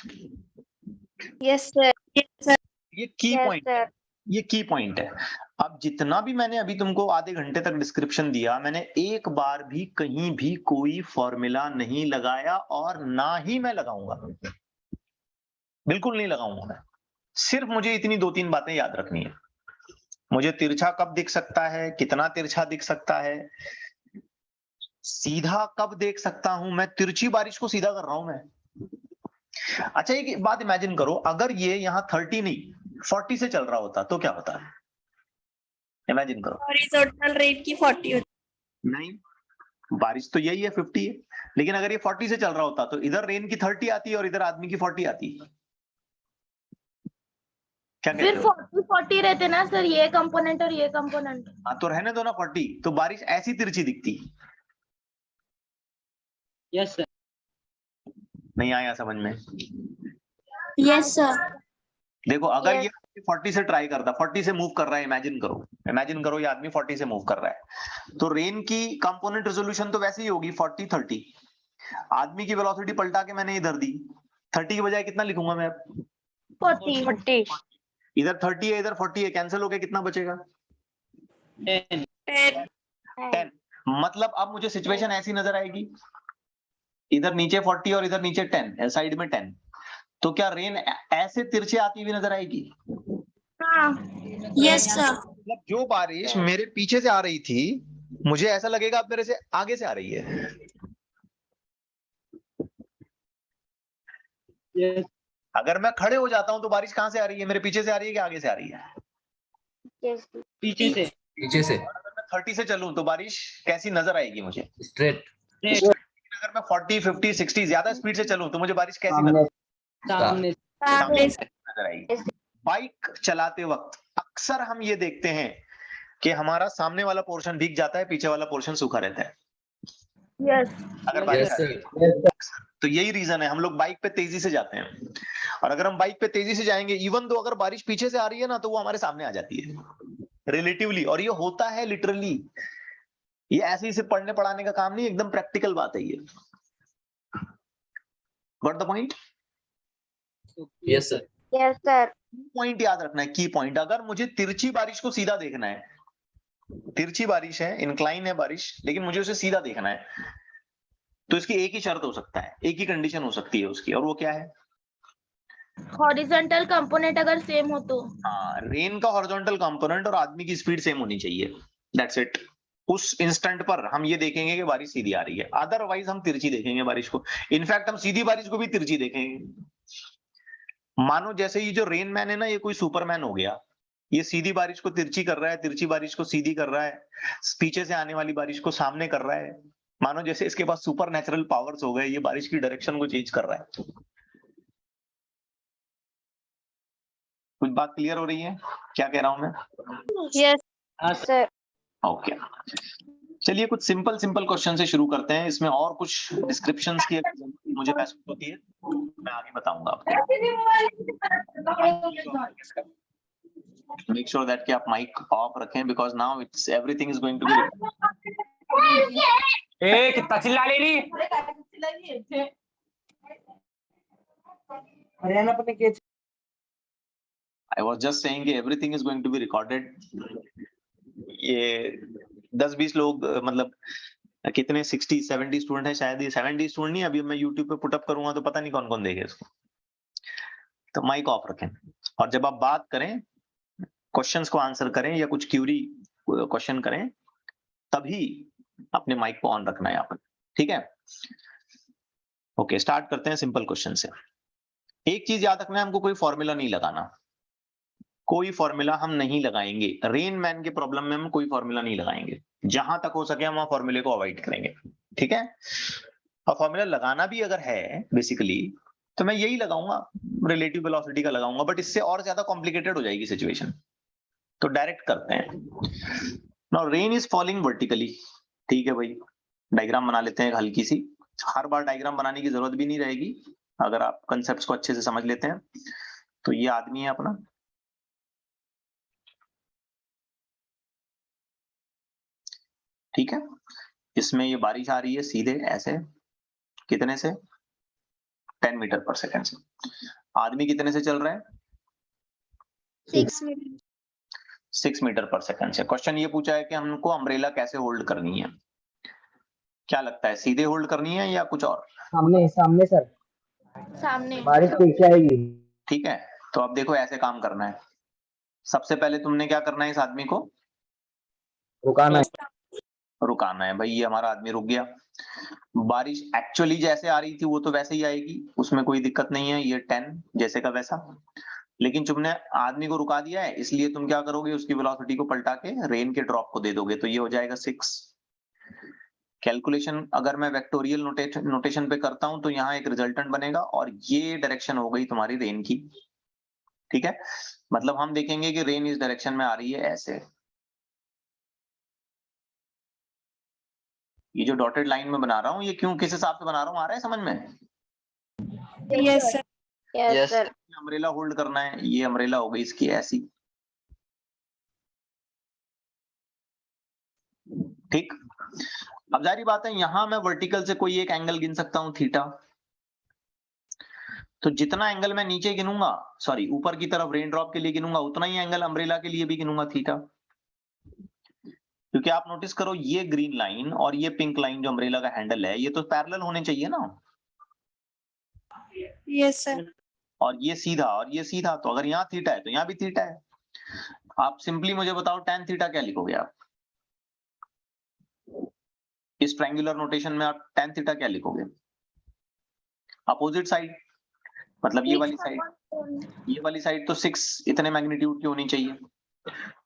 यस सर, ये की यस पॉइंट है, सर। ये की पॉइंट है। अब जितना भी मैंने अभी तुमको आधे घंटे तक डिस्क्रिप्शन दिया, मैंने एक बार भी कहीं भी कोई फॉर्मूला नहीं लगाया और ना ही मैं लगाऊंगा, बिल्कुल नहीं लगाऊंगा मैं। सिर्फ मुझे इतनी 2-3 बातें याद रखनी है। मुझे तिरछा कब दिख सकता है, कितना तिरछा दिख सकता है, सीधा कब देख सकता हूं मैं, तिरछी बारिश को सीधा कर रहा हूं मैं। अच्छा एक बात इमेजिन करो, अगर ये यहाँ 30 नहीं 40 से चल रहा होता तो क्या होता है? इमेजिन करो। हॉरिजॉन्टल रेन की 40 होती नहीं, बारिश तो यही है 50 है, लेकिन अगर ये 40 से चल रहा होता तो इधर रेन की 30 आती और इधर आदमी की 40 आती। क्या कहते फिर हो? 40 रहते ना सर, ये कंपोनेंट और ये कंपोनेंट। हाँ तो रहने दो ना 40, तो बारिश ऐसी तिरछी दिखती। Yes sir. नहीं आया समझ में? Yes sir. देखो अगर Yes. ये 40 से ट्राई करता, 40 से मूव कर रहा है, इमेजिन करो ये आदमी 40 से मूव कर रहा है, तो रेन की कंपोनेंट रेजोल्यूशन तो वैसे ही होगी 40-30। आदमी की वेलोसिटी पलटा के मैंने इधर दी, 30 की बजाय कितना लिखूंगा मैं अब? 40। इधर 30 है इधर 40 है, कैंसिल हो गया, कितना बचेगा? 10। 10। मतलब अब मुझे सिचुएशन ऐसी नजर आएगी, इधर नीचे 40 और इधर नीचे 10, साइड में 10, तो क्या रेन ऐसे तिरछे आती हुई नजर आएगी? हाँ। Yes sir. मतलब जो बारिश मेरे पीछे से आ रही थी, मुझे ऐसा लगेगा अब मेरे से आगे से आ रही है। Yes. अगर मैं खड़े हो जाता हूं तो बारिश कहां से आ रही है, मेरे पीछे से आ रही है कि आगे से आ रही है? Yes. पीछे से. पीछे से और अगर मैं 30 से चलूं तो बारिश कैसी नजर आएगी मुझे? Straight Straight. अगर मैं 40, 50, 60 ज्यादा स्पीड से चलूं तो मुझे बारिश कैसी नजर सामने. सामने नजर आएगी? बाइक चलाते वक्त अक्सर हम ये देखते हैं कि हमारा सामने वाला पोर्शन भीग जाता है, पीछे वाला पोर्शन सूखा रहता है Yes. अगर Yes, बारिश यस आ रही है। सर तो यही रीजन है हम लोग बाइक पे तेजी से जाते हैं, और अगर हम बाइक पे तेजी से जाएंगे इवन तो अगर बारिश पीछे से आ रही है ना तो वो हमारे सामने आ जाती है रिलेटिवली, और ये होता है लिटरली। ये ऐसे ही सिर्फ पढ़ने पढ़ाने का काम नहीं, एकदम प्रैक्टिकल बात है ये। Got the point? Yes sir Yes, sir. Point याद रखना है, की पॉइंट। अगर मुझे तिरछी बारिश को सीधा देखना है, तिरछी बारिश है, इंक्लाइन है बारिश, लेकिन मुझे उसे सीधा देखना है, तो इसकी एक ही शर्त हो सकता है, एक ही कंडीशन हो सकती है उसकी, और वो क्या है? हॉरिजॉन्टल कंपोनेंट अगर सेम हो तो। हाँ, रेन का हॉरिजॉन्टल कंपोनेंट और आदमी की स्पीड सेम होनी चाहिए, दैट्स इट। उस इंस्टेंट पर हम ये देखेंगे कि बारिश सीधी आ रही है, अदरवाइज हम तिरछी देखेंगे बारिश को। इनफैक्ट हम सीधी बारिश को भी तिरछी देखेंगे। मानो जैसे ये जो रेन मैन है ना, ये कोई सुपरमैन हो गया, ये सीधी बारिश को तिरछी कर रहा है, तिरछी बारिश को सीधी कर रहा है, पीछे से आने वाली बारिश को सामने कर रहा है। मानो जैसे इसके पास सुपर नेचुरल पावर्स हो गए, ये बारिश की डायरेक्शन को चेंज कर रहा है। कुछ बात क्लियर हो रही है क्या कह रहा हूं मैं? Yes, हाँ, sir. ओके, चलिए कुछ सिंपल सिंपल क्वेश्चन से शुरू करते हैं। इसमें और कुछ डिस्क्रिप्शंस की अगर मुझे महसूस होती है मैं आगे बताऊंगा आपको। मेक श्योर दैट कि आप माइक ऑफ रखें, because now it's everything is going to be a कितना चिल्ला ले रही हरियाणा पता क्या आई वाज जस्ट सेइंग कि everything is going to be recorded. ये 10-20 लोग मतलब कितने 60-70 स्टूडेंट है शायद, ये 70 स्टूडेंट नहीं, अभी मैं यूट्यूब पे पुट अप करूंगा तो पता नहीं कौन कौन देखे इसको। तो माइक ऑफ रखें, और जब आप बात करें, क्वेश्चंस को आंसर करें या कुछ क्यूरी क्वेश्चन करें, तभी अपने माइक को ऑन रखना है यहाँ पर, ठीक है? ओके, स्टार्ट करते हैं सिंपल क्वेश्चन से। एक चीज याद रखना है, हमको कोई फॉर्मूला नहीं लगाना, कोई फॉर्मूला हम नहीं लगाएंगे। रेन मैन के प्रॉब्लम में हम कोई फॉर्मूला नहीं लगाएंगे, जहां तक हो सके हम वहां फॉर्मूले को अवॉइड करेंगे, ठीक है? और फॉर्मूला लगाना भी अगर है बेसिकली तो मैं यही लगाऊंगा, रिलेटिव वेलोसिटी का लगाऊंगा, बट इससे और ज्यादा कॉम्प्लिकेटेड हो जाएगी सिचुएशन, तो डायरेक्ट करते हैं। Now rain is falling vertically, ठीक है भाई, डायग्राम बना लेते हैं हल्की सी। हर बार डायग्राम बनाने की जरूरत भी नहीं रहेगी अगर आप कंसेप्ट्स को अच्छे से समझ लेते हैं। तो ये आदमी है अपना, ठीक है, इसमें ये बारिश आ रही है सीधे ऐसे, कितने से? 10 मीटर पर सेकंड से। आदमी कितने से चल रहा है? 6 मिनट। 6 मीटर पर सेकंड से। क्वेश्चन ये पूछा है कि हमको अम्ब्रेला कैसे होल्ड करनी है। क्या लगता है, सीधे होल्ड करनी है या कुछ और? सामने सामने सर सामने। बारिश पीछे आएगी ठीक है, तो अब देखो ऐसे काम करना है। सबसे पहले तुमने क्या करना है, इस आदमी को रुकाना रुकाना है। भाई ये हमारा आदमी रुक गया, बारिश एक्चुअली जैसे आ रही थी वो तो वैसे ही आएगी, उसमें कोई दिक्कत नहीं है, ये 10 जैसे का वैसा। लेकिन तुमने आदमी को रुका दिया है, इसलिए तुम क्या करोगे, उसकी वेलोसिटी को पलटा के रेन के ड्रॉप को दे दोगे, तो ये हो जाएगा 6। कैलकुलेशन अगर मैं वेक्टोरियल नोटेशन पे करता हूं तो यहाँ एक रिजल्टेंट बनेगा, और ये डायरेक्शन हो गई तुम्हारी रेन की, ठीक है? मतलब हम देखेंगे कि रेन इस डायरेक्शन में आ रही है ऐसे। ये जो डॉटेड लाइन में बना रहा हूँ, ये क्यों, किस हिसाब से बना रहा हूँ, आ रहा है समझ में? Yes sir. Yes, Yes. sir. Umbrella hold करना है, ये अम्ब्रेला हो गई इसकी ऐसी, ठीक। अब जारी बात है, यहां मैं वर्टिकल से कोई एक एंगल गिन सकता हूं, थीटा। तो जितना एंगल मैं नीचे गिनूंगा, सॉरी ऊपर की तरफ रेन ड्रॉप के लिए गिनूंगा, उतना ही एंगल अम्ब्रेला के लिए भी गिनूंगा, थीटा। क्योंकि आप नोटिस करो, ये ग्रीन लाइन और ये पिंक लाइन जो अम्ब्रेला का हैंडल है, ये तो पैरेलल होने चाहिए ना, यस सर। और ये सीधा और ये सीधा, तो अगर यहाँ थीटा है तो यहाँ भी थीटा है। आप सिंपली मुझे बताओ tan थीटा क्या लिखोगे आप? इस ट्रायंगुलर नोटेशन में आप tan थीटा क्या लिखोगे? अपोजिट साइड, मतलब ये वाली साइड तो 6 इतने मैग्नीट्यूड की होनी चाहिए,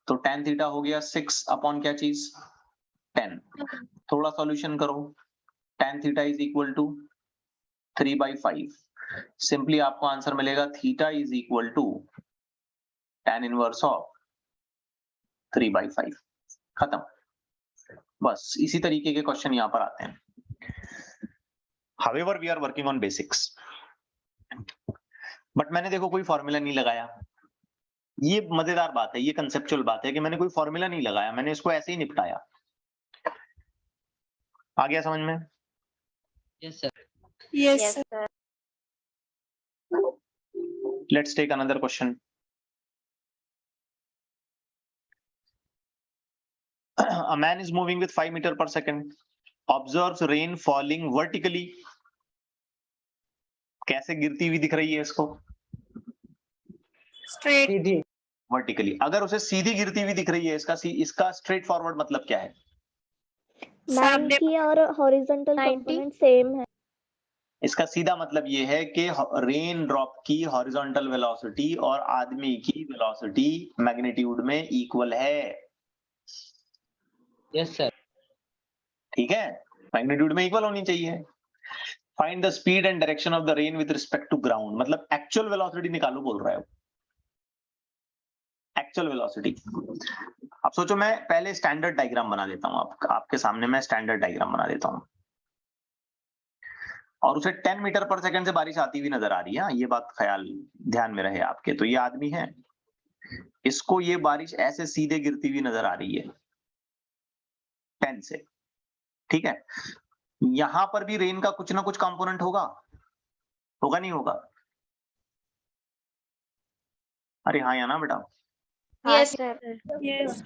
तो tan थीटा हो गया 6 अपॉन क्या चीज 10। थोड़ा सॉल्यूशन करो, tan theta is equal to 3/5। Simply आपको आंसर मिलेगा theta is equal to tan inverse of 3/5। खत्म। बस इसी तरीके के क्वेश्चन यहाँ पर आते हैं। However, we are working on basics. But मैंने देखो कोई फॉर्मूला नहीं लगाया। ये मजेदार बात है, ये कंसेप्चुअल बात है कि मैंने कोई फॉर्मूला नहीं लगाया, मैंने इसको ऐसे ही निपटाया। आ गया समझ में? Yes, sir. Yes, Yes, sir. sir. Let's take another question. A man is moving with 5 meter per second. Observes rain falling vertically. कैसे गिरती हुई दिख रही है इसको? Straight. सीधी वर्टिकली। अगर उसे सीधी गिरती हुई दिख रही है, इसका स्ट्रेट फॉरवर्ड मतलब क्या है? 90 और हॉरिजॉन्टल 90 कंपोनेंट सेम है। इसका सीधा मतलब ये है कि रेन ड्रॉप की हॉरिजॉन्टल वेलोसिटी और आदमी की वेलोसिटी मैग्नीट्यूड में इक्वल है। Yes, sir. ठीक है, मैग्नीट्यूड में इक्वल होनी चाहिए। Find the speed and direction of the rain with respect to ground, मतलब एक्चुअल वेलोसिटी निकालो बोल रहा है, एक्चुअल वेलोसिटी। अब सोचो, मैं पहले स्टैंडर्ड डायग्राम बना देता हूं, आपके सामने मैं स्टैंडर्ड डायग्राम बना देता हूं। और उसे 10 मीटर पर सेकंड से बारिश आती हुई नजर आ रही है, ये बात ख्याल ध्यान में रहे आपके। तो ये आदमी है, इसको ये बारिश ऐसे सीधे गिरती हुई नजर आ रही है 10 से, ठीक है। यहां पर भी रेन का कुछ ना कुछ कंपोनेंट होगा नहीं होगा? अरे हाँ या ना बेटा? Yes, sir. Yes.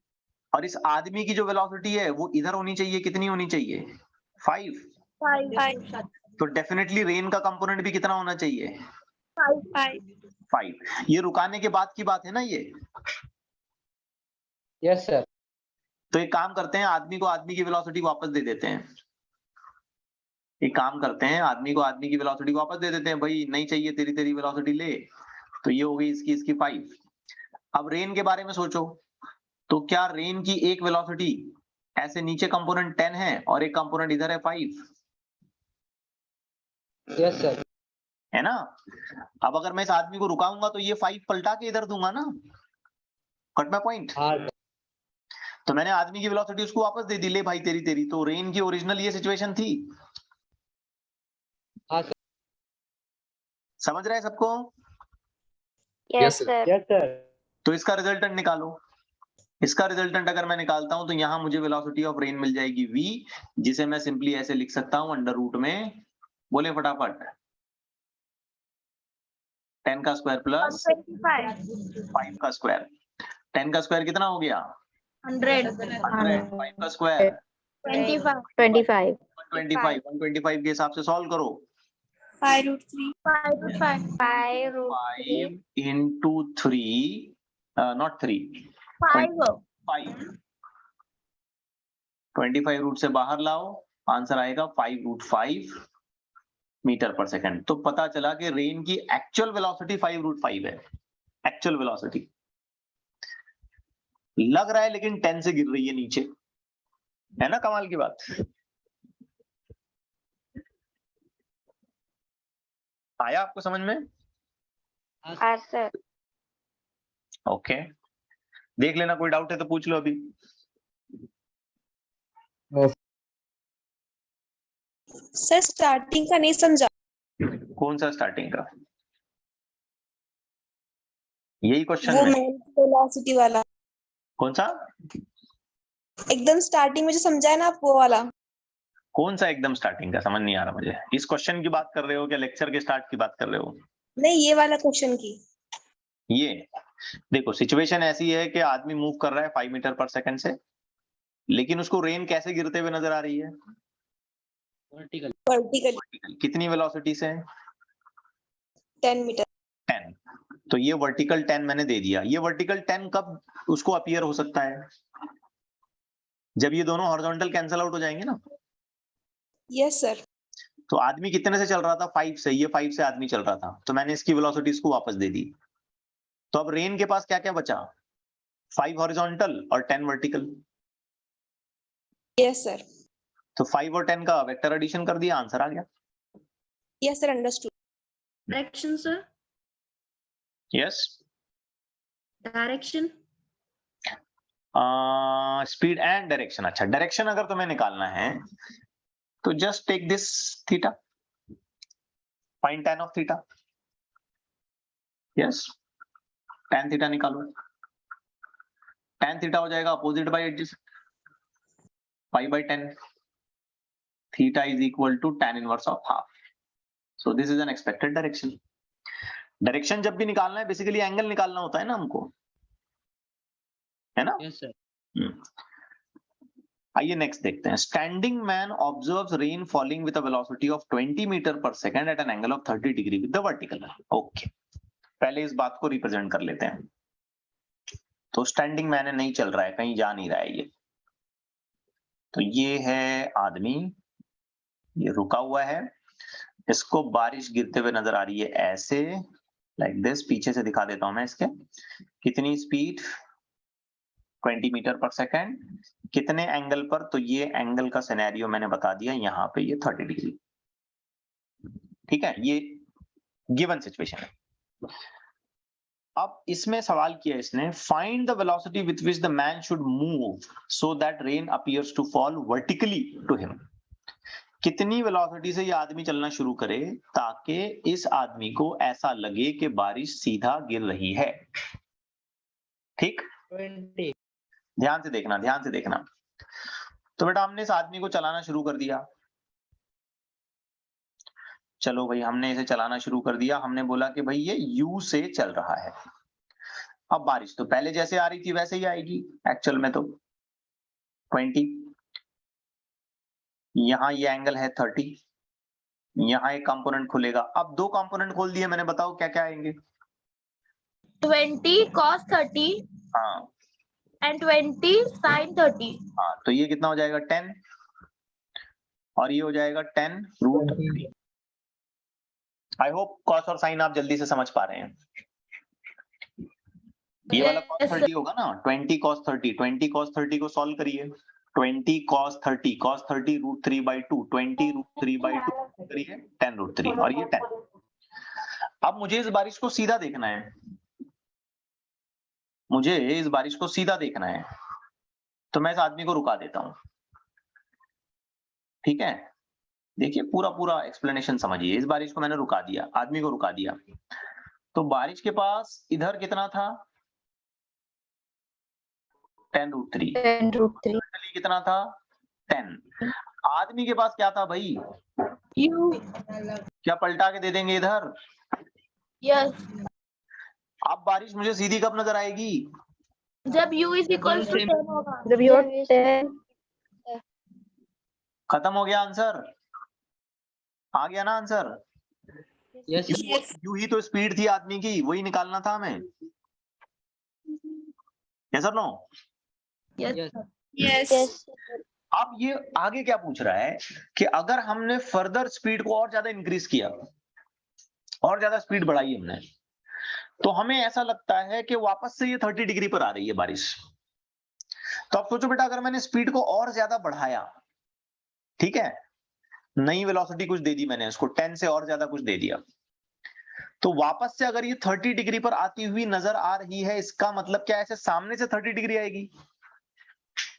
और इस आदमी की जो वेलोसिटी है वो इधर होनी चाहिए, कितनी होनी चाहिए? 5। 5. तो डेफिनेटली रेन का कंपोनेंट भी कितना होना चाहिए? 5. 5। ये रुकाने के बाद की बात है ना ये। Yes sir. तो एक काम करते हैं, आदमी को आदमी की वेलोसिटी वापस दे देते हैं। एक काम करते हैं, आदमी को आदमी की वेलोसिटी वापस दे देते हैं। भाई नहीं चाहिए तेरी वेलोसिटी ले। तो ये हो गई इसकी 5। अब रेन के बारे में सोचो, तो क्या रेन की एक वेलोसिटी ऐसे नीचे कंपोनेंट 10 है और एक कंपोनेंट इधर है 5, यस सर। है ना? अब अगर मैं इस आदमी को रुकाऊंगा तो ये 5 पलटा के इधर दूंगा ना, कट माय पॉइंट। हाँ तो मैंने आदमी की वेलोसिटी उसको वापस दे दी, ले भाई तेरी। तो रेन की ओरिजिनल ये सिचुएशन थी। हाँ सर। समझ रहे हैं सबको? Yes, sir. sir. Yes sir. तो इसका रिजल्टेंट निकालो। इसका रिजल्टेंट अगर मैं निकालता हूं तो यहां मुझे वेलोसिटी ऑफ रेन मिल जाएगी v, जिसे मैं सिंपली ऐसे लिख सकता हूं अंडर रूट में, बोले फटाफट, 10 का स्क्वायर प्लस 5 का स्क्वायर। 10 का स्क्वायर कितना हो गया? 100. 5 का स्क्वायर 25. 25. 125 के हिसाब से सॉल्व करो। 5√3. 5. 5 root 5 into 3, not 3, 5. 5। 25 रूट से बाहर लाओ, आंसर आएगा 5√5 मीटर पर सेकंड। तो पता चला कि रेन की एक्चुअल वेलोसिटी 5√5 है, एक्चुअल वेलोसिटी। लग रहा है लेकिन 10 से गिर रही है नीचे, है ना? कमाल की बात। आया आपको समझ में? हाँ सर। ओके, देख लेना, कोई डाउट है तो पूछ लो अभी। सर स्टार्टिंग का नहीं समझा। कौन सा स्टार्टिंग का? यही क्वेश्चन वो में वेलोसिटी वाला कौन सा? एकदम स्टार्टिंग में जो समझाया ना आप, वो वाला। कौन सा एकदम स्टार्टिंग का? समझ नहीं आ रहा मुझे। इस क्वेश्चन की बात कर रहे हो क्या लेक्चर के स्टार्ट की बात कर रहे हो? नहीं, ये वाला क्वेश्चन की। ये देखो, सिचुएशन ऐसी है कि आदमी मूव कर रहा है 5 मीटर पर सेकंड से, लेकिन उसको रेन कैसे गिरते हुए नजर आ रही है? वर्टिकल कितनी वेलोसिटी से? 10 मीटर। 10। तो ये वर्टिकल 10 मैंने दे दिया। ये वर्टिकल 10 कब उसको अपीयर हो सकता है? जब ये दोनों हॉरिजॉन्टल कैंसल आउट हो जाएंगे ना। Yes sir. तो आदमी कितने से चल रहा था? 5 से। ये 5 से आदमी चल रहा था, तो मैंने इसकी वेलोसिटी इसको वापस दे दी। तो अब रेन के पास क्या क्या बचा? 5 हॉरिजॉन्टल और 10 वर्टिकल। Yes sir. तो 5 और 10 का वेक्टर एडिशन कर दिया, आंसर आ गया। Yes sir, understood. Direction, sir. Yes. Direction. Speed and direction. अच्छा, डायरेक्शन अगर तुम्हें निकालना है तो just take this theta, find tan of theta. Yes, tan theta निकालो। tan थीटा हो जाएगा opposite by adjacent, pi by 10। Theta is equal to tan inverse of half. So this is an expected direction. Direction जब भी निकालना है basically angle निकालना होता है ना हमको, है ना? Yes, sir. आइए नेक्स्ट देखते हैं। Standing man observes rain falling with a velocity of 20 metre per second at an angle of 30 degree with the vertical. Okay, पहले इस बात को रिप्रेजेंट कर लेते हैं। तो स्टैंडिंग मैन है, नहीं चल रहा है, कहीं जा नहीं रहा है ये। तो ये है आदमी, ये रुका हुआ है, इसको बारिश गिरते हुए नजर आ रही है ऐसे, लाइक दिस। पीछे से दिखा देता हूं मैं इसके। कितनी स्पीड? 20 metre per second. कितने एंगल पर? तो ये एंगल का सिनेरियो मैंने बता दिया, यहाँ पे ये 30 डिग्री। ठीक है, ये गिवन सिचुएशन है। अब इसमें सवाल किया इसने, find the velocity with which the man should move so that rain appears to fall vertically to him. कितनी वेलोसिटी से ये आदमी चलना शुरू करे ताकि इस आदमी को ऐसा लगे कि बारिश सीधा गिर रही है। ठीक, 20. ध्यान से देखना, ध्यान से देखना। तो बेटा हमने इस आदमी को चलाना शुरू कर दिया। चलो भाई, हमने इसे चलाना शुरू कर दिया। हमने बोला कि भाई ये U से चल रहा है। अब बारिश तो पहले जैसे आ रही थी वैसे ही आएगी एक्चुअल में। तो 20, यहाँ ये एंगल है 30, यहाँ एक कंपोनेंट खुलेगा। अब 2 कंपोनेंट खोल दिए मैंने, बताओ क्या क्या आएंगे? 20 cos 30 हाँ and 20 sin 30. हाँ, तो ये कितना हो जाएगा? 10, और ये हो जाएगा 10 रूट 3। आई होप कॉस और साइन आप जल्दी से समझ पा रहे हैं। ये वाला cos 30 होगा ना, 20 cos 30, 20 cos 30 को सॉल्व करिए। 20 cos 30 root 3 by 2, 20 root 3 by 2 करिए 10 रूट 3, और ये 10। अब मुझे इस बारिश को सीधा देखना है, मुझे इस बारिश को सीधा देखना है, तो मैं इस आदमी को रुका देता हूं। ठीक है, देखिए पूरा पूरा एक्सप्लेनेशन समझिए। इस बारिश को मैंने रुका दिया, आदमी को रुका दिया। तो बारिश के पास इधर कितना था? 10 रूट 3। 10 root 3. कितना था? 10। आदमी के पास क्या था भाई? U. क्या पलटा के दे देंगे इधर? Yes. अब बारिश मुझे सीधी कब नजर आएगी? जब U is equal to 10 होगा. जब यू 10 खत्म हो गया आंसर? आ गया ना आंसर? Yes, sir. यू ही तो स्पीड थी आदमी की, वही निकालना था हमें। यस और no? Yes. Yes. sir. Yes. Yes अब ये आगे क्या पूछ रहा है कि अगर हमने फर्दर स्पीड को और ज्यादा इंक्रीज किया, और ज्यादा स्पीड बढ़ाई हमने, तो हमें ऐसा लगता है कि वापस से ये 30 डिग्री पर आ रही है बारिश। तो अब सोचो बेटा, अगर मैंने स्पीड को और ज्यादा बढ़ाया, ठीक है, नई वेलोसिटी कुछ दे दी मैंने इसको, 10 से और ज्यादा कुछ दे दिया, तो वापस से अगर ये 30 डिग्री पर आती हुई नजर आ रही है, इसका मतलब क्या? ऐसे सामने से 30 डिग्री आएगी।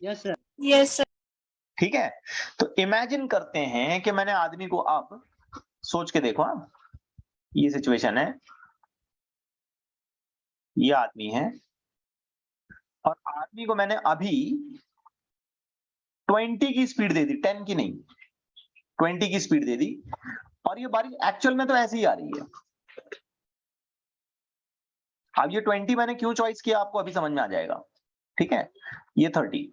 Yes, sir. Yes sir. ठीक है, तो इमेजिन करते हैं कि मैंने आदमी को, आप सोच के देखो, ये सिचुएशन है, ये आदमी है, और आदमी को मैंने अभी 20 की स्पीड दे दी, 10 की नहीं, 20 की स्पीड दे दी, और ये बारिश एक्चुअल में तो ऐसे ही आ रही है। अब ये 20 मैंने क्यों चॉइस किया आपको अभी समझ में आ जाएगा। ठीक है, ये 30।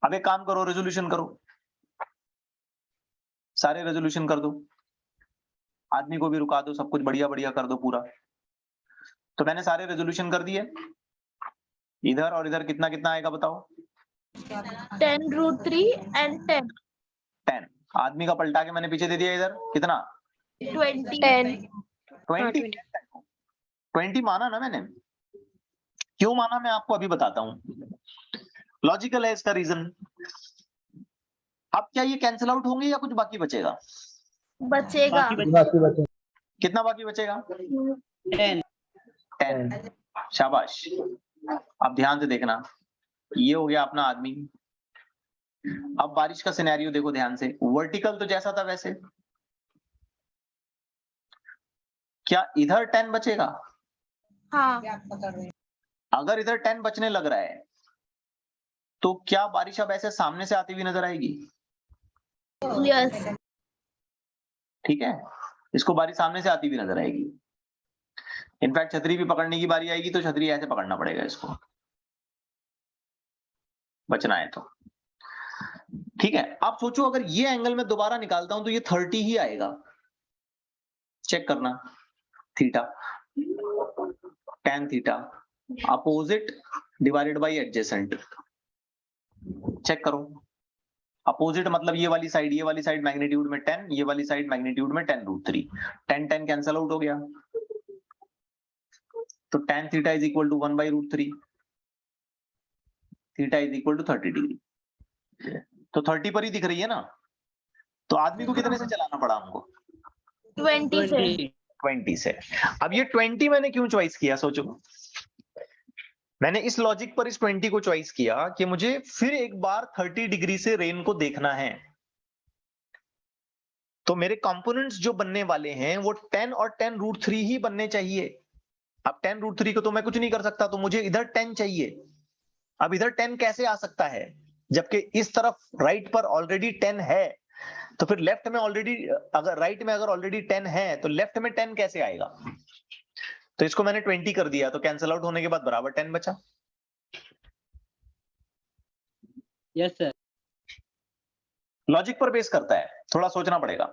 अब एक काम करो, रेजोल्यूशन करो, सारे रेजोल्यूशन कर दो, आदमी को भी रुका दो, सब कुछ बढ़िया बढ़िया कर दो पूरा। तो मैंने सारे रेजोल्यूशन कर दिए। इधर और इधर कितना कितना आएगा बताओ? 10 root 3 and 10. 10। आदमी का पलटा के मैंने पीछे दे दिया इधर, कितना 20. 10. 20 20 माना ना मैंने, क्यों माना मैं आपको अभी बताता हूँ, लॉजिकल है इसका रीजन। अब क्या ये कैंसिल आउट होंगे या कुछ बाकी बचेगा? बचेगा. बाकी बचे कितना बाकी बचेगा? 10. 10। शाबाश। अब ध्यान से देखना, ये हो गया अपना आदमी। अब बारिश का सिनेरियो देखो ध्यान से, वर्टिकल तो जैसा था वैसे, क्या इधर 10 बचेगा? हाँ. अगर इधर 10 बचने लग रहा है तो क्या बारिश अब ऐसे सामने से आती हुई नजर आएगी? Yes. ठीक है, इसको बारिश सामने से आती हुई नजर आएगी। इनफैक्ट छतरी भी पकड़ने की बारी आएगी तो छतरी ऐसे पकड़ना पड़ेगा इसको, बचना है तो। ठीक है, आप सोचो अगर ये एंगल में दोबारा निकालता हूं तो ये 30 ही आएगा। चेक करना, theta, tan theta, opposite divided by adjacent. Check करो, अपोजिट मतलब ये वाली साइड मैग्नीट्यूड में 10, ये वाली साइड मैग्नीट्यूड में 10√3। 10 कैंसल आउट हो गया, तो tan theta is equal to 1/√3, theta is equal to 30 degree. तो 30 पर ही दिख रही है ना, तो आदमी को कितने से चलाना पड़ा हमको? 20 से. 20 से। अब ये 20 मैंने क्यों चॉइस किया, सोचो। मैंने इस लॉजिक पर इस 20 को चॉइस किया कि मुझे फिर एक बार 30 डिग्री से रेन को देखना है, तो मेरे कंपोनेंट्स जो बनने वाले हैं वो 10 और 10√3 ही बनने चाहिए। अब 10√3 को तो मैं कुछ नहीं कर सकता, तो मुझे इधर 10 चाहिए। अब इधर 10 कैसे आ सकता है, जबकि इस तरफ राइट पर ऑलरेडी 10 है, तो फिर लेफ्ट में ऑलरेडी, अगर राइट में अगर ऑलरेडी 10 है तो लेफ्ट में 10 कैसे आएगा? तो इसको मैंने 20 कर दिया, तो कैंसल आउट होने के बाद बराबर 10 बचा। Yes, sir. लॉजिक पर बेस करता है, थोड़ा सोचना पड़ेगा।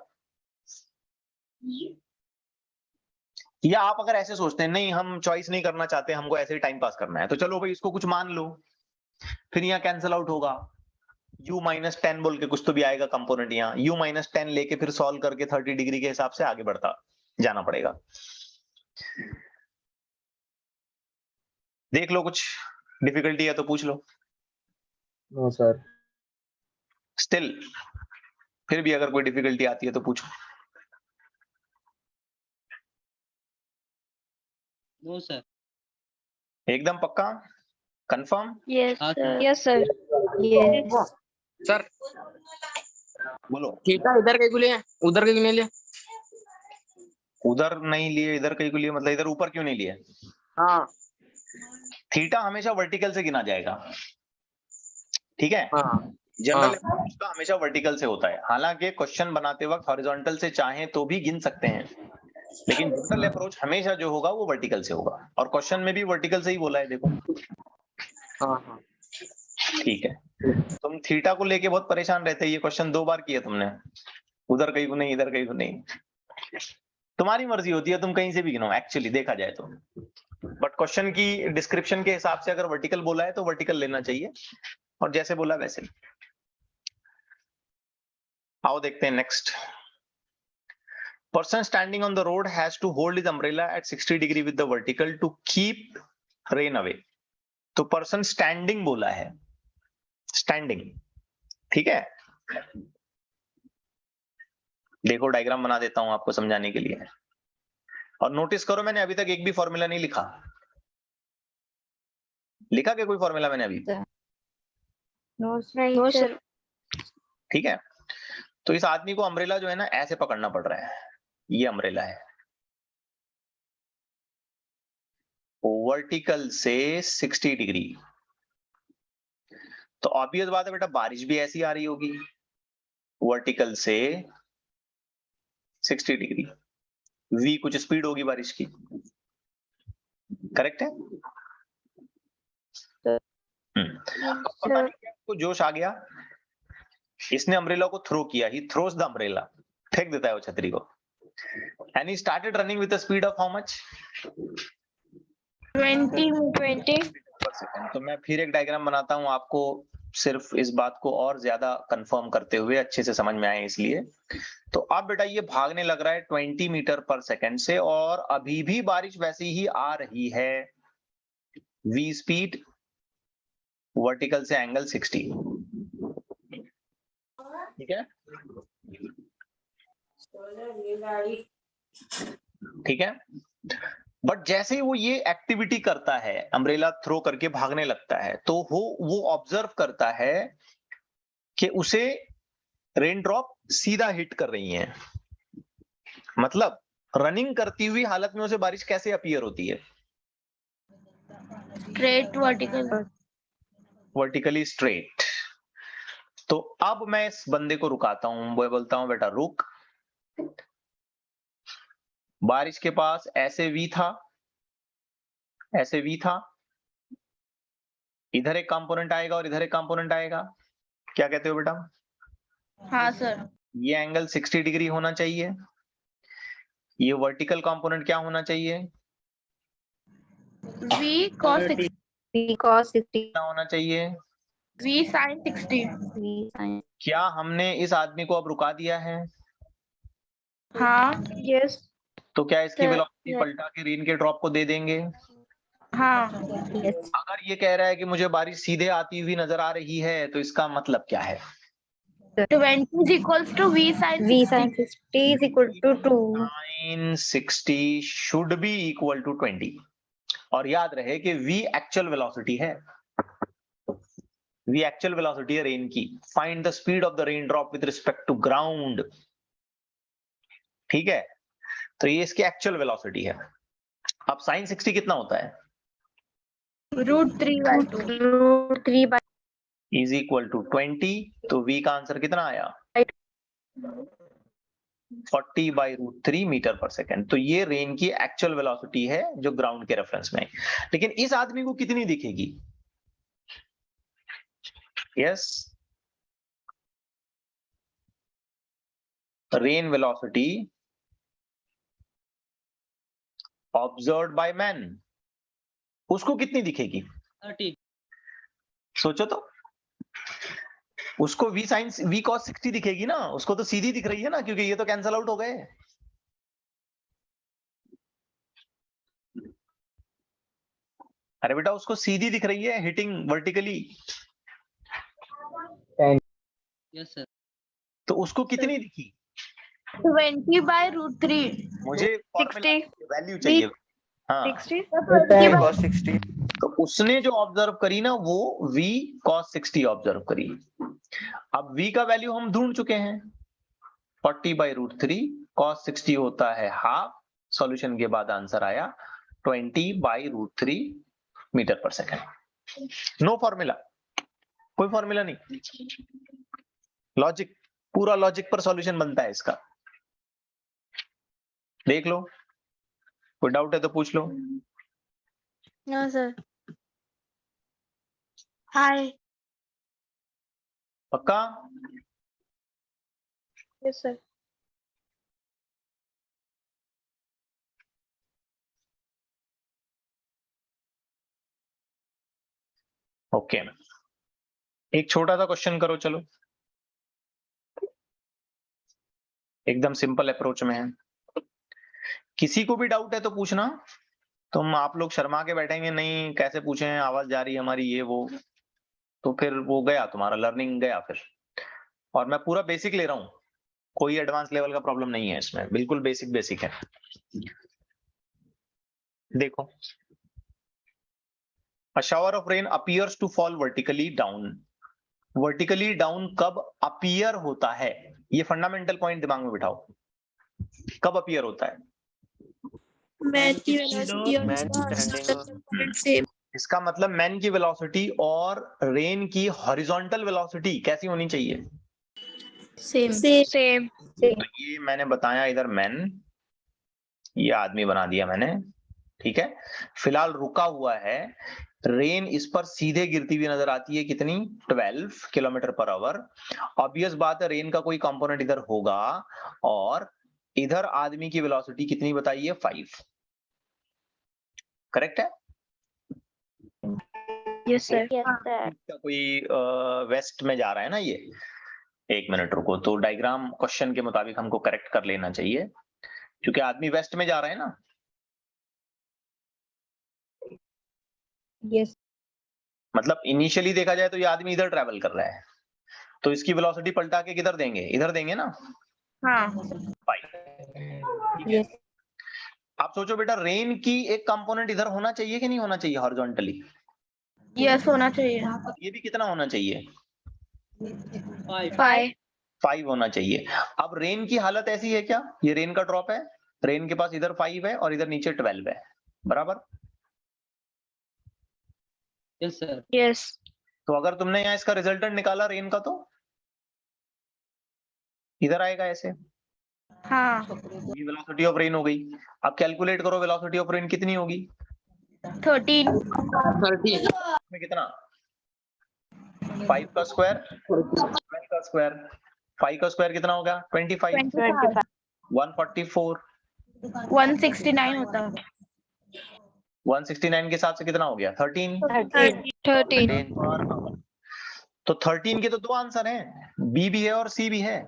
या आप अगर ऐसे सोचते हैं नहीं हम चॉइस नहीं करना चाहते, हमको ऐसे ही टाइम पास करना है, तो चलो भाई इसको कुछ मान लो, फिर यहाँ कैंसल आउट होगा, u-10 बोल के कुछ तो भी आएगा कंपोनेंट, यहाँ u-10 लेके फिर सॉल्व करके 30 डिग्री के हिसाब से आगे बढ़ता जाना पड़ेगा। देख लो कुछ डिफिकल्टी है तो पूछ लो। No sir. स्टिल फिर भी अगर कोई डिफिकल्टी आती है तो पूछो। No, sir. एकदम पक्का, कंफर्म? Yes, हाँ, sir. sir. Yes, sir. Yes. Sir बोलो। थीटा इधर कहीं को लिए, उधर कहीं नहीं लिया? उधर नहीं लिए, इधर कहीं को लिए, मतलब इधर ऊपर क्यों नहीं लिए? हाँ थीटा हमेशा वर्टिकल से गिना जाएगा, ठीक है। हाँ जनरल अप्रोच का हमेशा वर्टिकल से होता है, हालांकि क्वेश्चन बनाते वक्त हॉरिजॉन्टल से चाहें तो भी गिन सकते हैं, लेकिन जनरल अप्रोच हमेशा जो होगा वो वर्टिकल से होगा, और क्वेश्चन में भी वर्टिकल से ही बोला है, देखो। हाँ हाँ ठीक है, तुम थीटा को लेके बहुत परेशान रहते, ये क्वेश्चन 2 बार किया तुमने, उधर कहीं को नहीं, इधर कहीं को नहीं। तुम्हारी मर्जी होती है, तुम कहीं से भी गिनो एक्चुअली देखा जाए तो, बट क्वेश्चन की डिस्क्रिप्शन के हिसाब से अगर वर्टिकल बोला है तो वर्टिकल लेना चाहिए, और जैसे बोला वैसे। आओ देखते हैं next. Person standing on the road has to hold his umbrella at 60 degree with the vertical to keep rain away. तो पर्सन स्टैंडिंग बोला है, स्टैंडिंग, ठीक है। देखो डायग्राम बना देता हूं आपको समझाने के लिए, और नोटिस करो मैंने अभी तक एक भी फॉर्मूला नहीं लिखा। लिखा क्या कोई फॉर्मूला मैंने अभी? No, sir. ठीक है, तो इस आदमी को अम्ब्रेला जो है ना ऐसे पकड़ना पड़ रहा है, ये अम्ब्रेला है, वर्टिकल से 60 डिग्री। तो ऑब्वियस बात है बेटा, बारिश भी ऐसी आ रही होगी, वर्टिकल से 60 डिग्री, v कुछ स्पीड होगी बारिश की, करेक्ट है। अब पता नहीं क्या इसको जोश आ गया, इसने अम्ब्रेला को थ्रो किया, ही थ्रोस द अम्ब्रेला, फेंक देता है वो छतरी को, and he started running with the speed of how much? 20. तो मैं फिर एक डायग्राम बनाता हूं आपको सिर्फ इस बात को और ज्यादा कंफर्म करते हुए अच्छे से समझ में आए इसलिए। तो अब बेटा ये भागने लग रहा है 20 मीटर पर सेकंड से और अभी भी बारिश वैसी ही आ रही है। v स्पीड, वर्टिकल से एंगल 60। ठीक है, ठीक है। बट जैसे ही वो ये एक्टिविटी करता है, अम्ब्रेला थ्रो करके भागने लगता है, तो वो ऑब्जर्व करता है कि उसे रेन ड्रॉप सीधा हिट कर रही हैं। मतलब रनिंग करती हुई हालत में उसे बारिश कैसे अपीयर होती है? Straight vertical. Vertically straight. तो अब मैं इस बंदे को रुकाता हूं, वो बोलता हूं बेटा रुक। बारिश के पास ऐसे वी था, ऐसे वी था, इधर एक कंपोनेंट आएगा और इधर एक कंपोनेंट आएगा। क्या कहते हो बेटा? हाँ सर। ये एंगल 60 डिग्री होना चाहिए। ये वर्टिकल कंपोनेंट क्या होना चाहिए? V cos 60, V cos 60, क्या होना चाहिए? V sin 60। V sin. क्या हमने इस आदमी को अब रुका दिया है? हाँ। Yes. तो क्या इसकी Sir, वेलोसिटी yes. पलटा के रेन के ड्रॉप को दे देंगे? हाँ। Yes. अगर ये कह रहा है कि मुझे बारिश सीधे आती हुई नजर आ रही है, तो इसका मतलब क्या है? 20 is equals to V sin V 60। sin 60 is equal to 2. Sin 60 should be equal to 20। और याद रहे कि v एक्चुअल वेलोसिटी है, v एक्चुअल वेलोसिटी है रेन की। Find the speed of the rain drop with respect to ground. ठीक है, तो ये इसकी एक्चुअल वेलोसिटी है। अब sin 60 कितना होता है? √3/2। √3 by इज इक्वल टू 20। तो v का आंसर कितना आया? 40/√3 मीटर पर सेकेंड। तो ये रेन की एक्चुअल वेलोसिटी है जो ग्राउंड के रेफरेंस में। लेकिन इस आदमी को कितनी दिखेगी? Yes, rain velocity observed by man, उसको कितनी दिखेगी? 30। सोचो तो, उसको v cos 60 दिखेगी ना, उसको तो सीधी दिख रही है ना, क्योंकि ये तो कैंसल आउट हो गए। अरे बेटा उसको सीधी दिख रही है, हिटिंग वर्टिकली। Yes sir. तो उसको कितनी दिखी? 20/√3। मुझे 60 वैल्यू चाहिए। हाँ, 60 cos 60 तो उसने जो ऑब्जर्व करी ना वो v cos 60 ऑब्जर्व करी। अब v का वैल्यू हम ढूंढ चुके हैं, 40/√3 cos 60 होता है हाफ। सॉल्यूशन के बाद आंसर आया 20/√3 metre per second. No formula, कोई फॉर्मूला नहीं, लॉजिक, पूरा लॉजिक पर सॉल्यूशन बनता है इसका। देख लो, कोई डाउट है तो पूछ लो। No sir. हाय। पक्का? Yes sir. ओके, एक छोटा सा क्वेश्चन करो, चलो एकदम सिंपल अप्रोच में है। किसी को भी डाउट है तो पूछना। तुम आप लोग शर्मा के बैठेंगे, नहीं कैसे पूछें, आवाज जा रही है हमारी, ये वो, तो फिर वो गया तुम्हारा लर्निंग गया फिर। और मैं पूरा बेसिक ले रहा हूं, कोई एडवांस लेवल का प्रॉब्लम नहीं है इसमें, बिल्कुल बेसिक बेसिक है। देखो, a shower of rain appears to fall vertically down. Vertically down कब अपीयर होता है? ये फंडामेंटल पॉइंट दिमाग में बिठाओ, कब अपीयर होता है? मैन की वेलोसिटी और मैन सेम। इसका मतलब मैन की वेलोसिटी और रेन की हॉरिजॉन्टल वेलोसिटी कैसी होनी चाहिए? सेम। तो ये मैंने बताया, इधर मैन, ये आदमी बना दिया मैंने, ठीक है। फिलहाल रुका हुआ है, रेन इस पर सीधे गिरती हुई नजर आती है, कितनी? 12 किलोमीटर पर आवर। ऑब्वियस बात है रेन का कोई कंपोनेंट इधर होगा, और इधर आदमी की वेलोसिटी कितनी बताइए? 5। करेक्ट है? Yes sir Yes, sir. का कोई वेस्ट में जा रहा है ना ये, एक मिनट रुको, तो डायग्राम क्वेश्चन के मुताबिक हमको करेक्ट कर लेना चाहिए, क्योंकि आदमी वेस्ट में जा रहा है ना। Yes. मतलब इनिशियली देखा जाए तो ये आदमी इधर ट्रेवल कर रहा है, तो इसकी वेलोसिटी पलटा के किधर देंगे, इधर देंगे ना, हाँ 5। Yes. आप सोचो बेटा, रेन की एक कंपोनेंट इधर होना चाहिए कि नहीं होना चाहिए हॉरिजॉन्टली? यस होना चाहिए ये भी कितना होना चाहिए? 5. 5 5 होना चाहिए। अब रेन की हालत ऐसी है क्या, ये रेन का ड्रॉप है, रेन के पास इधर 5 है और इधर नीचे 12 है, बराबर? Yes, sir. यस तो अगर तुमने यहाँ इसका रिजल्टेंट निकाला रेन का, तो इधर आएगा ऐसे, हाँ ये वेलोसिटी ऑफ रेन हो गई। अब कैलकुलेट करो वेलोसिटी ऑफ रेन कितनी होगी 13 30 में, कितना? 5 का स्क्वायर, 12 का स्क्वायर, 5 का स्क्वायर कितना हो गया 25, 25 144, 169 होता है 169 के हिसाब से कितना हो गया 13। 13 तो 13 के तो दो आंसर हैं, बी भी है और सी भी है।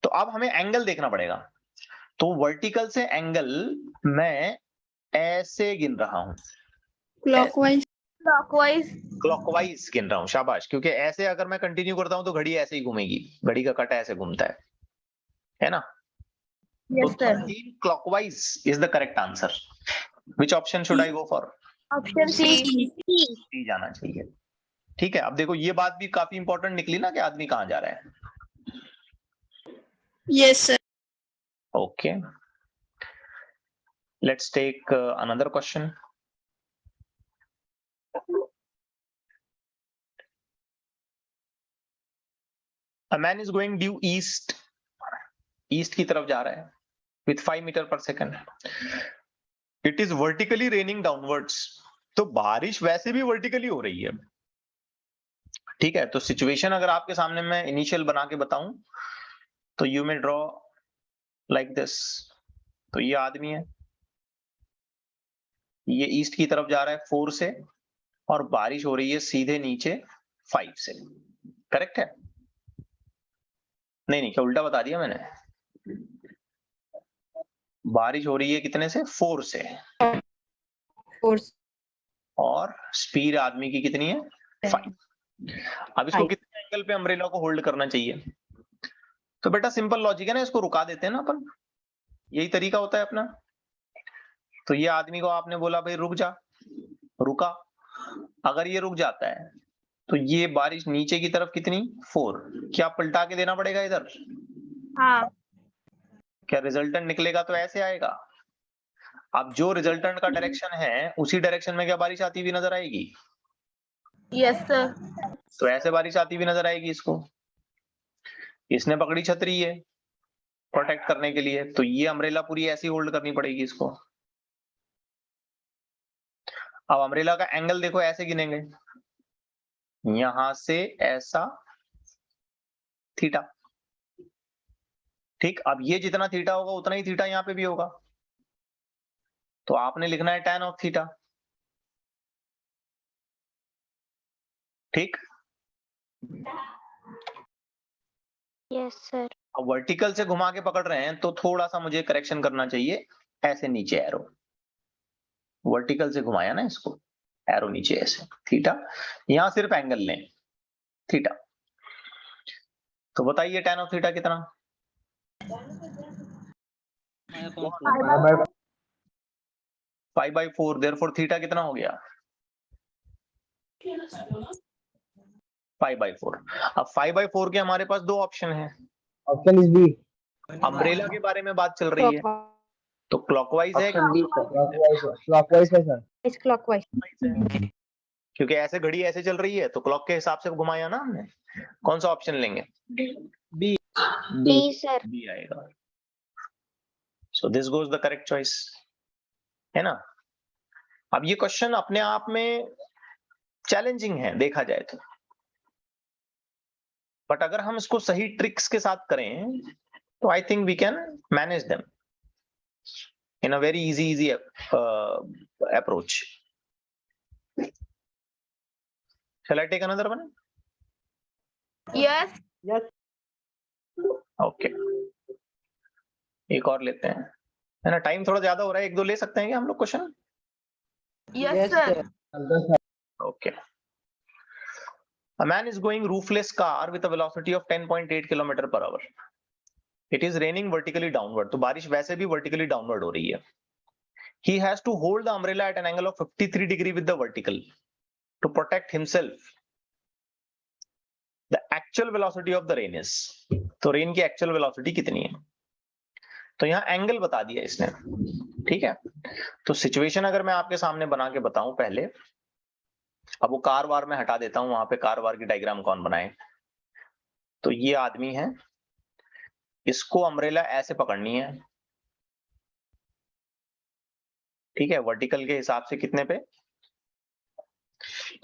तो अब हमें एंगल देखना पड़ेगा। तो वर्टिकल से एंगल मैं ऐसे गिन रहा हूं, क्लॉकवाइज क्लॉकवाइज गिन रहा हूं, शाबाश। क्योंकि ऐसे अगर मैं कंटिन्यू करता हूं तो घड़ी ऐसे ही घूमेगी, घड़ी का कांटा ऐसे घूमता है ना? यस तो sir 13 clockwise is the correct answer. Which option should I go for? Option C C जाना चाहिए। ठीक है, अब देखो ये बात भी काफी इंपॉर्टेंट निकली ना कि आदमी कहाँ जा रहा है। Yes sir okay, let's take another question. A man is going due east, east की तरफ जा रहा है with 5 metre per second. It is vertically raining downwards, तो बारिश वैसे भी वर्टिकली हो रही है। ठीक है, तो सिचुएशन अगर आपके सामने मैं इनिशियल बना के बताऊं तो you may draw like this. तो ये आदमी है, ये ईस्ट की तरफ जा रहा है 4 से, और बारिश हो रही है सीधे नीचे 5 से। करेक्ट है? नहीं, क्या उल्टा बता दिया मैंने? बारिश हो रही है कितने से? 4 से, और स्पीड आदमी की कितनी है? 5। अब इसको कितने एंगल पे अम्ब्रेला को होल्ड करना चाहिए? तो बेटा सिंपल लॉजिक है ना, इसको रुका देते हैं ना अपन, यही तरीका होता है अपना। तो ये आदमी को आपने बोला भाई रुक जा, रुका। अगर ये रुक जाता है तो ये बारिश नीचे की तरफ कितनी? 4। क्या पलटा के देना पड़ेगा इधर? हाँ क्या रिजल्टेंट निकलेगा तो ऐसे आएगा। अब जो रिजल्टेंट का डायरेक्शन है उसी डायरेक्शन में क्या बारिश आती हुई नजर आएगी? यस सर तो ऐसे बारिश आती हुई नजर आएगी इसको। इसने पकड़ी छतरी है प्रोटेक्ट करने के लिए, तो ये अम्ब्रेला पूरी ऐसी होल्ड करनी पड़ेगी इसको। अब अम्ब्रेला का एंगल देखो, ऐसे गिनेंगे, यहां से ऐसा थीटा। ठीक, अब ये जितना थीटा होगा उतना ही थीटा यहाँ पे भी होगा, तो आपने लिखना है tan ऑफ थीटा। ठीक, Yes, sir. अब वर्टिकल से घुमा के पकड़ रहे हैं तो थोड़ा सा मुझे करेक्शन करना चाहिए, ऐसे नीचे एरो, वर्टिकल से घुमाया ना इसको, एरो नीचे ऐसे थीटा, यहां सिर्फ एंगल लें थीटा। तो बताइए tan ऑफ थीटा कितना? 5/4. 5/4, देयरफॉर थीटा कितना हो गया? 5/4। अब 5/4 के हमारे पास दो ऑप्शन है। Option is B. अम्ब्रेला के बारे में बात चल रही है, तो क्लॉकवाइज है ऑप्शन बी सर। Clockwise है सर. It's clockwise. क्योंकि ऐसे घड़ी ऐसे चल रही है तो क्लॉक के हिसाब से घुमाया ना हमने। कौन सा ऑप्शन लेंगे? D B, sir. बी आएगा। So this goes the correct choice, है ना? अब ये क्वेश्चन अपने आप में चैलेंजिंग है देखा जाए तो, बट अगर हम इसको सही ट्रिक्स के साथ करें तो I think we can manage them in a very easy approach. Shall I take another one? Yes. Okay, एक और लेते हैं, है ना? टाइम थोड़ा ज्यादा हो रहा है, एक दो ले सकते हैं क्या हम लोग question? Yes, sir. Okay. A man is going roofless car with a velocity of 10.8 km per hour. It is raining vertically downward. तो बारिश वैसे भी vertically downward हो रही है. He has to hold the umbrella at an angle of 53 degree with the vertical to protect himself. The actual velocity of the rain is. तो rain की actual velocity कितनी है? तो यहाँ एंगल बता दिया इसने, ठीक है? तो सिचुएशन अगर मैं आपके सामने बना के बताऊं पहले, अब वो कार वार में हटा देता हूं, वहां पे कार वार की डायग्राम कौन बनाए? तो ये आदमी है, इसको अम्ब्रेला ऐसे पकड़नी है, ठीक है? वर्टिकल के हिसाब से कितने पे?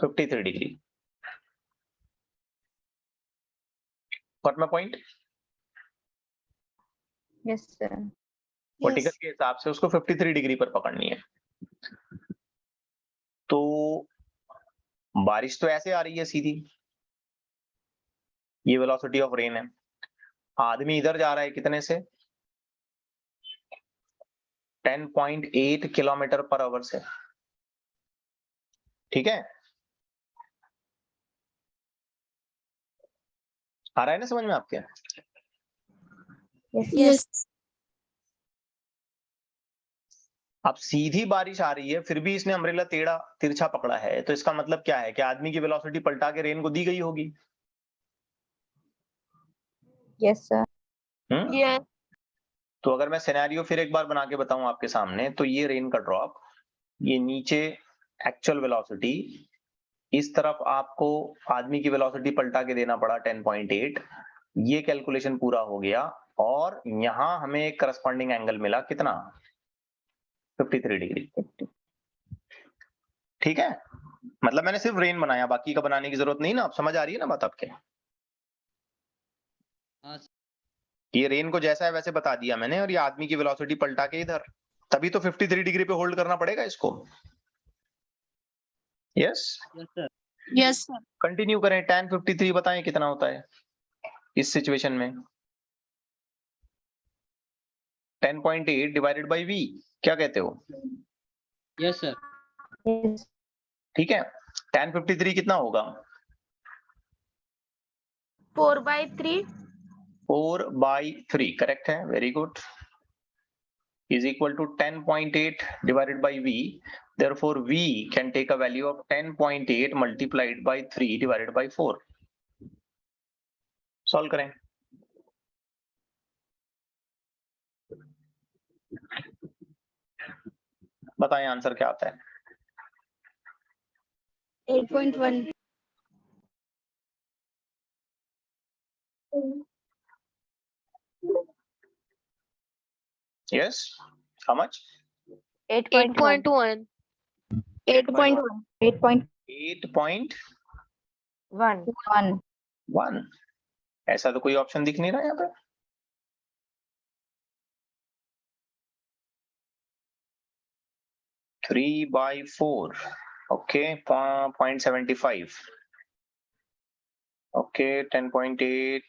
53 degree. Got my point? Yes, sir. Vertical के हिसाब से उसको 53 डिग्री पर पकड़नी है। तो बारिश तो ऐसे आ रही है सीधी, ये वेलोसिटी ऑफ रेन है। आदमी इधर जा रहा है कितने से? 10.8 किलोमीटर पर आवर से, ठीक है? आ रहा है ना समझ में आपके? Yes. अब सीधी बारिश आ रही है, फिर भी इसने अम्ब्रेला टेढ़ा तिरछा पकड़ा है, तो इसका मतलब क्या है कि आदमी की वेलोसिटी पलटा के रेन को दी गई होगी। Yes, sir. Yes. तो अगर मैं सिनेरियो फिर एक बार बना के बताऊं आपके सामने, तो ये रेन का ड्रॉप, ये नीचे एक्चुअल वेलोसिटी, इस तरफ आपको आदमी की वेलोसिटी पलटा के देना पड़ा 10.8, ये कैलकुलेशन पूरा हो गया और यहां हमें एक करस्पॉन्डिंग एंगल मिला, कितना? 53 डिग्री, ठीक है? मतलब मैंने सिर्फ रेन बनाया, बाकी का बनाने की जरूरत नहीं ना। अब समझ आ रही है ना बात आपके? हाँ, ये रेन को जैसा है वैसे बता दिया मैंने, और ये आदमी की वेलोसिटी पलटा के इधर, तभी तो 53 डिग्री पे होल्ड करना पड़ेगा इसको। Yes, yes, sir. Yes, sir. Continue करें। tan 53 बताएं कितना होता है इस सिचुएशन में? 10.8 डिवाइडेड बाई v, क्या कहते हो? Yes, sir. Yes. ठीक है, tan 53 कितना होगा? 4/3. 4/3, करेक्ट है, very good, is equal to 10.8 divided by v. Therefore v can take a value of 10.8 multiplied by 3 divided by 4. Solve करें। बताएं आंसर क्या आता है? 8.1. Yes, how much? 8.1. 8.1. 8.1। ऐसा तो कोई ऑप्शन दिख नहीं रहा यहाँ पे। Three by 4, okay, 0.75, okay, 10.8.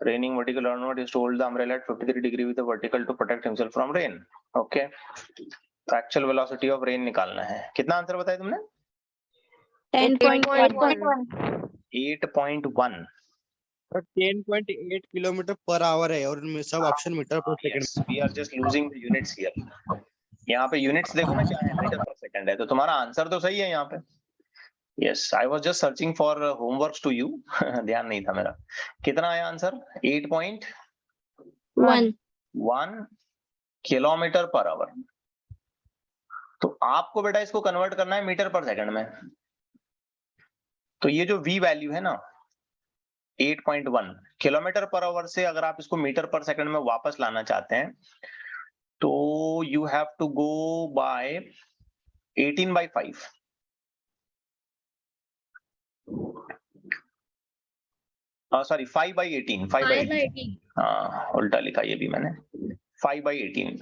Raining vertical downward is to hold the umbrella at 53 degree with the vertical to protect himself from rain. Okay, तो एक्चुअल वेलोसिटी ऑफ रेन निकालना है। कितना आंसर बताया तुमने? 10.1. 8.1। 10.8 किलोमीटर पर आवर है और इनमें सब option metre per second. Yes, we are just losing the units here. यहाँ पे यूनिट्स देखो ना क्या है, मीटर पर सेकंड है, तो तुम्हारा आंसर तो सही है यहाँ पे। Yes, I was just searching for homeworks to you, ध्यान नहीं था मेरा। कितना आया आंसर? 8.1 kilometre per hour. तो आपको बेटा इसको कन्वर्ट करना है मीटर पर सेकंड में। तो ये जो v वैल्यू है ना 8.1 किलोमीटर पर आवर से, अगर आप इसको मीटर पर सेकंड में वापस लाना चाहते हैं तो you have to go by 18/5। Sorry 5/18, 5/18। हाँ उल्टा लिखा ये भी मैंने, 5/18।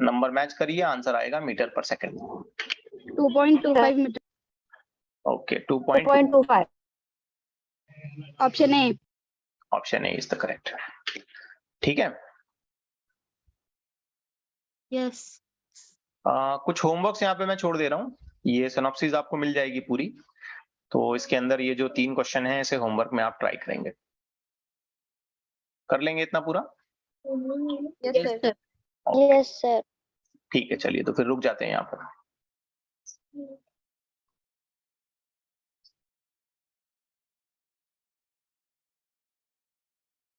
नंबर मैच करिए, आंसर आएगा metre per second. 2.25 metre. Okay 2. 2.25. Option A. Option A is the correct. ठीक है. यस. कुछ होमवर्क्स यहाँ पे मैं छोड़ दे रहा हूँ. ये सिनॉप्सिस आपको मिल जाएगी पूरी. तो इसके अंदर ये जो 3 क्वेश्चन हैं इसे होमवर्क में आप ट्राई करेंगे. कर लेंगे इतना पूरा. Yes sir. Okay. Yes sir. ठीक है चलिए तो फिर रुक जाते हैं यहाँ पर.